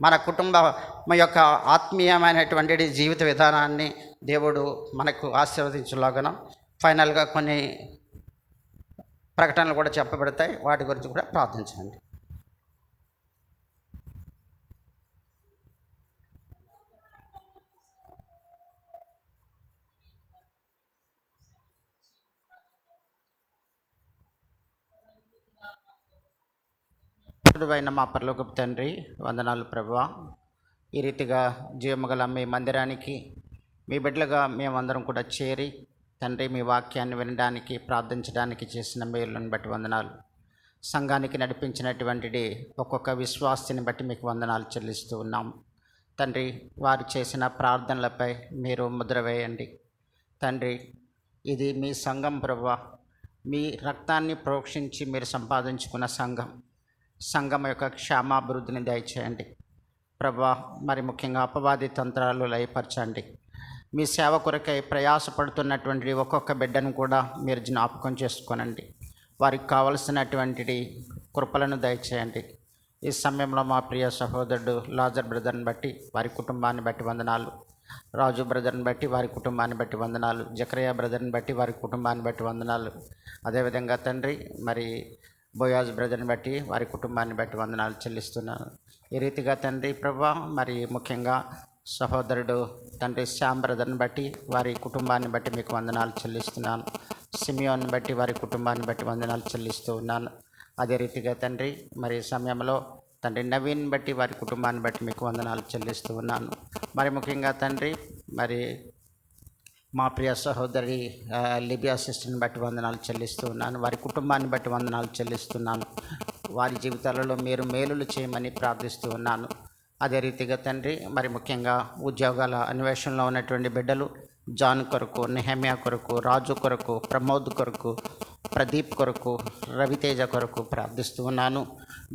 మన కుటుంబం యొక్క ఆత్మీయమైనటువంటి జీవిత విధానాన్ని దేవుడు మనకు ఆశీర్వదించులాగన ఫైనల్గా కొన్ని ప్రకటనలు కూడా చెప్పబడతాయి. వాటి గురించి కూడా ప్రార్థించండి. అయిన మా పరలోకపు తండ్రి, వందనాలు ప్రభువా. ఈ రీతిగా జీవముగల మీ మందిరానికి మీ బిడ్డలుగా మేమందరం కూడా చేరి తండ్రి మీ వాక్యాన్ని వినడానికి, ప్రార్థించడానికి చేసిన మేలును బట్టి వందనాలు. సంఘానికి నడిపించినటువంటి ఒక్కొక్క విశ్వాసిని బట్టి మీకు వందనాలు చెల్లిస్తూ ఉన్నాం తండ్రి. వారు చేసిన ప్రార్థనలపై మీరు ముద్ర వేయండి తండ్రి. ఇది మీ సంఘం ప్రభువా, మీ రక్తాన్ని ప్రోక్షించి మీరు సంపాదించుకున్న సంఘం యొక్క క్షేమాభివృద్ధిని దయచేయండి ప్రభువా. మరి ముఖ్యంగా అపవాది తంత్రాలు లయపరచండి. మీ సేవ కొరకై ప్రయాసపడుతున్నటువంటి ఒక్కొక్క బిడ్డను కూడా మీరు జ్ఞాపకం చేసుకోనండి. వారికి కావలసినటువంటి కృపలను దయచేయండి. ఈ సమయంలో మా ప్రియ సహోదరుడు లాజర్ బ్రదర్ని బట్టి వారి కుటుంబాన్ని బట్టి వందనాలు, రాజు బ్రదర్ని బట్టి వారి కుటుంబాన్ని బట్టి వందనాలు, జకరియా బ్రదర్ని బట్టి వారి కుటుంబాన్ని బట్టి వందనాలు. అదేవిధంగా తండ్రి మరి బోయాజ్ బ్రదర్ని బట్టి వారి కుటుంబాన్ని బట్టి వందనాలు చెల్లిస్తున్నాను. ఈ రీతిగా తండ్రి ప్రభా, మరి ముఖ్యంగా సహోదరుడు తండ్రి శ్యామ్ బ్రదర్ని బట్టి వారి కుటుంబాన్ని బట్టి మీకు వందనాలు చెల్లిస్తున్నాను. సిమియోన్ని బట్టి వారి కుటుంబాన్ని బట్టి వందనాలు చెల్లిస్తూ ఉన్నాను. అదే రీతిగా తండ్రి మరి సమయంలో తండ్రి నవీన్ బట్టి వారి కుటుంబాన్ని బట్టి మీకు వందనాలు చెల్లిస్తూ ఉన్నాను. మరి ముఖ్యంగా తండ్రి మరి మా ప్రియ సహోదరి లిబియా సిస్టర్ని బట్టి వందనాలు చెల్లిస్తూ ఉన్నాను. వారి కుటుంబాన్ని బట్టి వందనాలు చెల్లిస్తున్నాను. వారి జీవితాలలో మీరు మేలులు చేయమని ప్రార్థిస్తూ ఉన్నాను. అదే రీతిగా తండ్రి మరి ముఖ్యంగా ఉద్యోగాల అన్వేషణలో ఉన్నటువంటి బిడ్డలు జాన్ కొరకు, నెహమ్యా కొరకు, రాజు కొరకు, ప్రమోద్ కొరకు, ప్రదీప్ కొరకు, రవితేజ కొరకు ప్రార్థిస్తూ ఉన్నాను.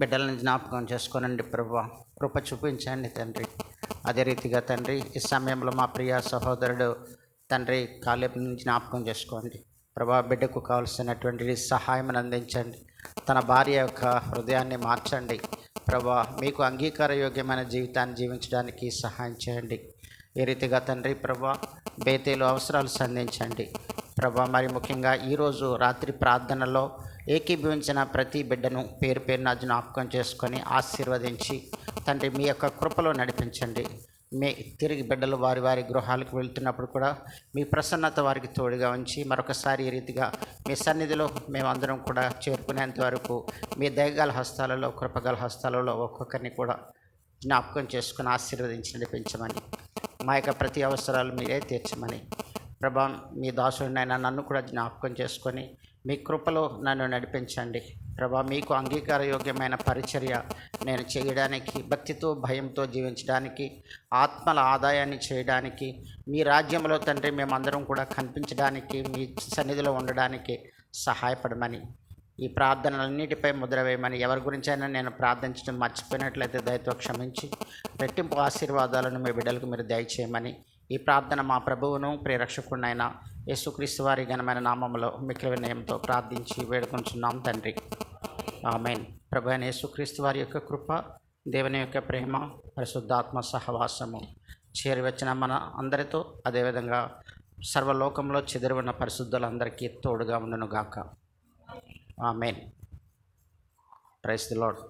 బిడ్డలను జ్ఞాపకం చేసుకోనండి ప్రభువా, కృప చూపించండి తండ్రి. అదే రీతిగా తండ్రి ఈ సమయంలో మా ప్రియ సహోదరుడు తండ్రి కాలేబుని జ్ఞాపకం చేసుకోండి ప్రభా. బిడ్డకు కావలసినటువంటి సహాయం అందించండి. తన భార్య యొక్క హృదయాన్ని మార్చండి ప్రభా. మీకు అంగీకారయోగ్యమైన జీవితాన్ని జీవించడానికి సహాయం చేయండి. ఈ రీతిగా తండ్రి ప్రభా బేతేలు అవసరాలు సంధించండి ప్రభా. మరి ముఖ్యంగా ఈరోజు రాత్రి ప్రార్థనలో ఏకీభవించిన ప్రతి బిడ్డను పేరు పేరున జ్ఞాపకం చేసుకొని ఆశీర్వదించి తండ్రి మీ యొక్క కృపలో నడిపించండి. మీ తిరిగి బిడ్డలు వారి వారి గృహాలకు వెళ్తున్నప్పుడు కూడా మీ ప్రసన్నత వారికి తోడుగా ఉంచి మరొకసారి ఈ రీతిగా మీ సన్నిధిలో మేమందరం కూడా చేరుకునేంత వరకు మీ దయగల హస్తాలలో కృపగల హస్తాలలో ఒక్కొక్కరిని కూడా జ్ఞాపకం చేసుకుని ఆశీర్వదించి నడిపించమని, మా యొక్క ప్రతి అవసరాలు మీరే తీర్చమని, ప్రభా మీ దాసుడినైనా నన్ను కూడా జ్ఞాపకం చేసుకొని మీ కృపలో నన్ను నడిపించండి. ప్రభా మీకు అంగీకారయోగ్యమైన పరిచర్య నేను చేయడానికి, భక్తితో భయంతో జీవించడానికి, ఆత్మల ఆదాయాన్ని చేయడానికి, మీ రాజ్యంలో తండ్రి మేమందరం కూడా కనిపించడానికి, మీ సన్నిధిలో ఉండడానికి సహాయపడమని, ఈ ప్రార్థనలన్నిటిపై ముద్ర వేయమని, ఎవరి గురించైనా నేను ప్రార్థించడం మర్చిపోయినట్లయితే దయతో క్షమించి రెట్టింపు ఆశీర్వాదాలను మీ బిడ్డలకు మీరు దయచేయమని, ఈ ప్రార్థన మా ప్రభువును ప్రియరక్షకుడినైన యేసుక్రీస్తు వారి ఘనమైన నామములో మిక్కిలి వినయంతో ప్రార్థించి వేడుకొంచున్నాం తండ్రి. ఆమేన్. ప్రభు అయిన యేసుక్రీస్తు వారి యొక్క కృప, దేవుని యొక్క ప్రేమ, పరిశుద్ధాత్మ సహవాసము చేరివచ్చిన మన అందరితో, అదేవిధంగా సర్వలోకంలో చెదిరి ఉన్న పరిశుద్ధులందరికీ తోడుగా ఉండును గాక. ఆమేన్. Praise the lord.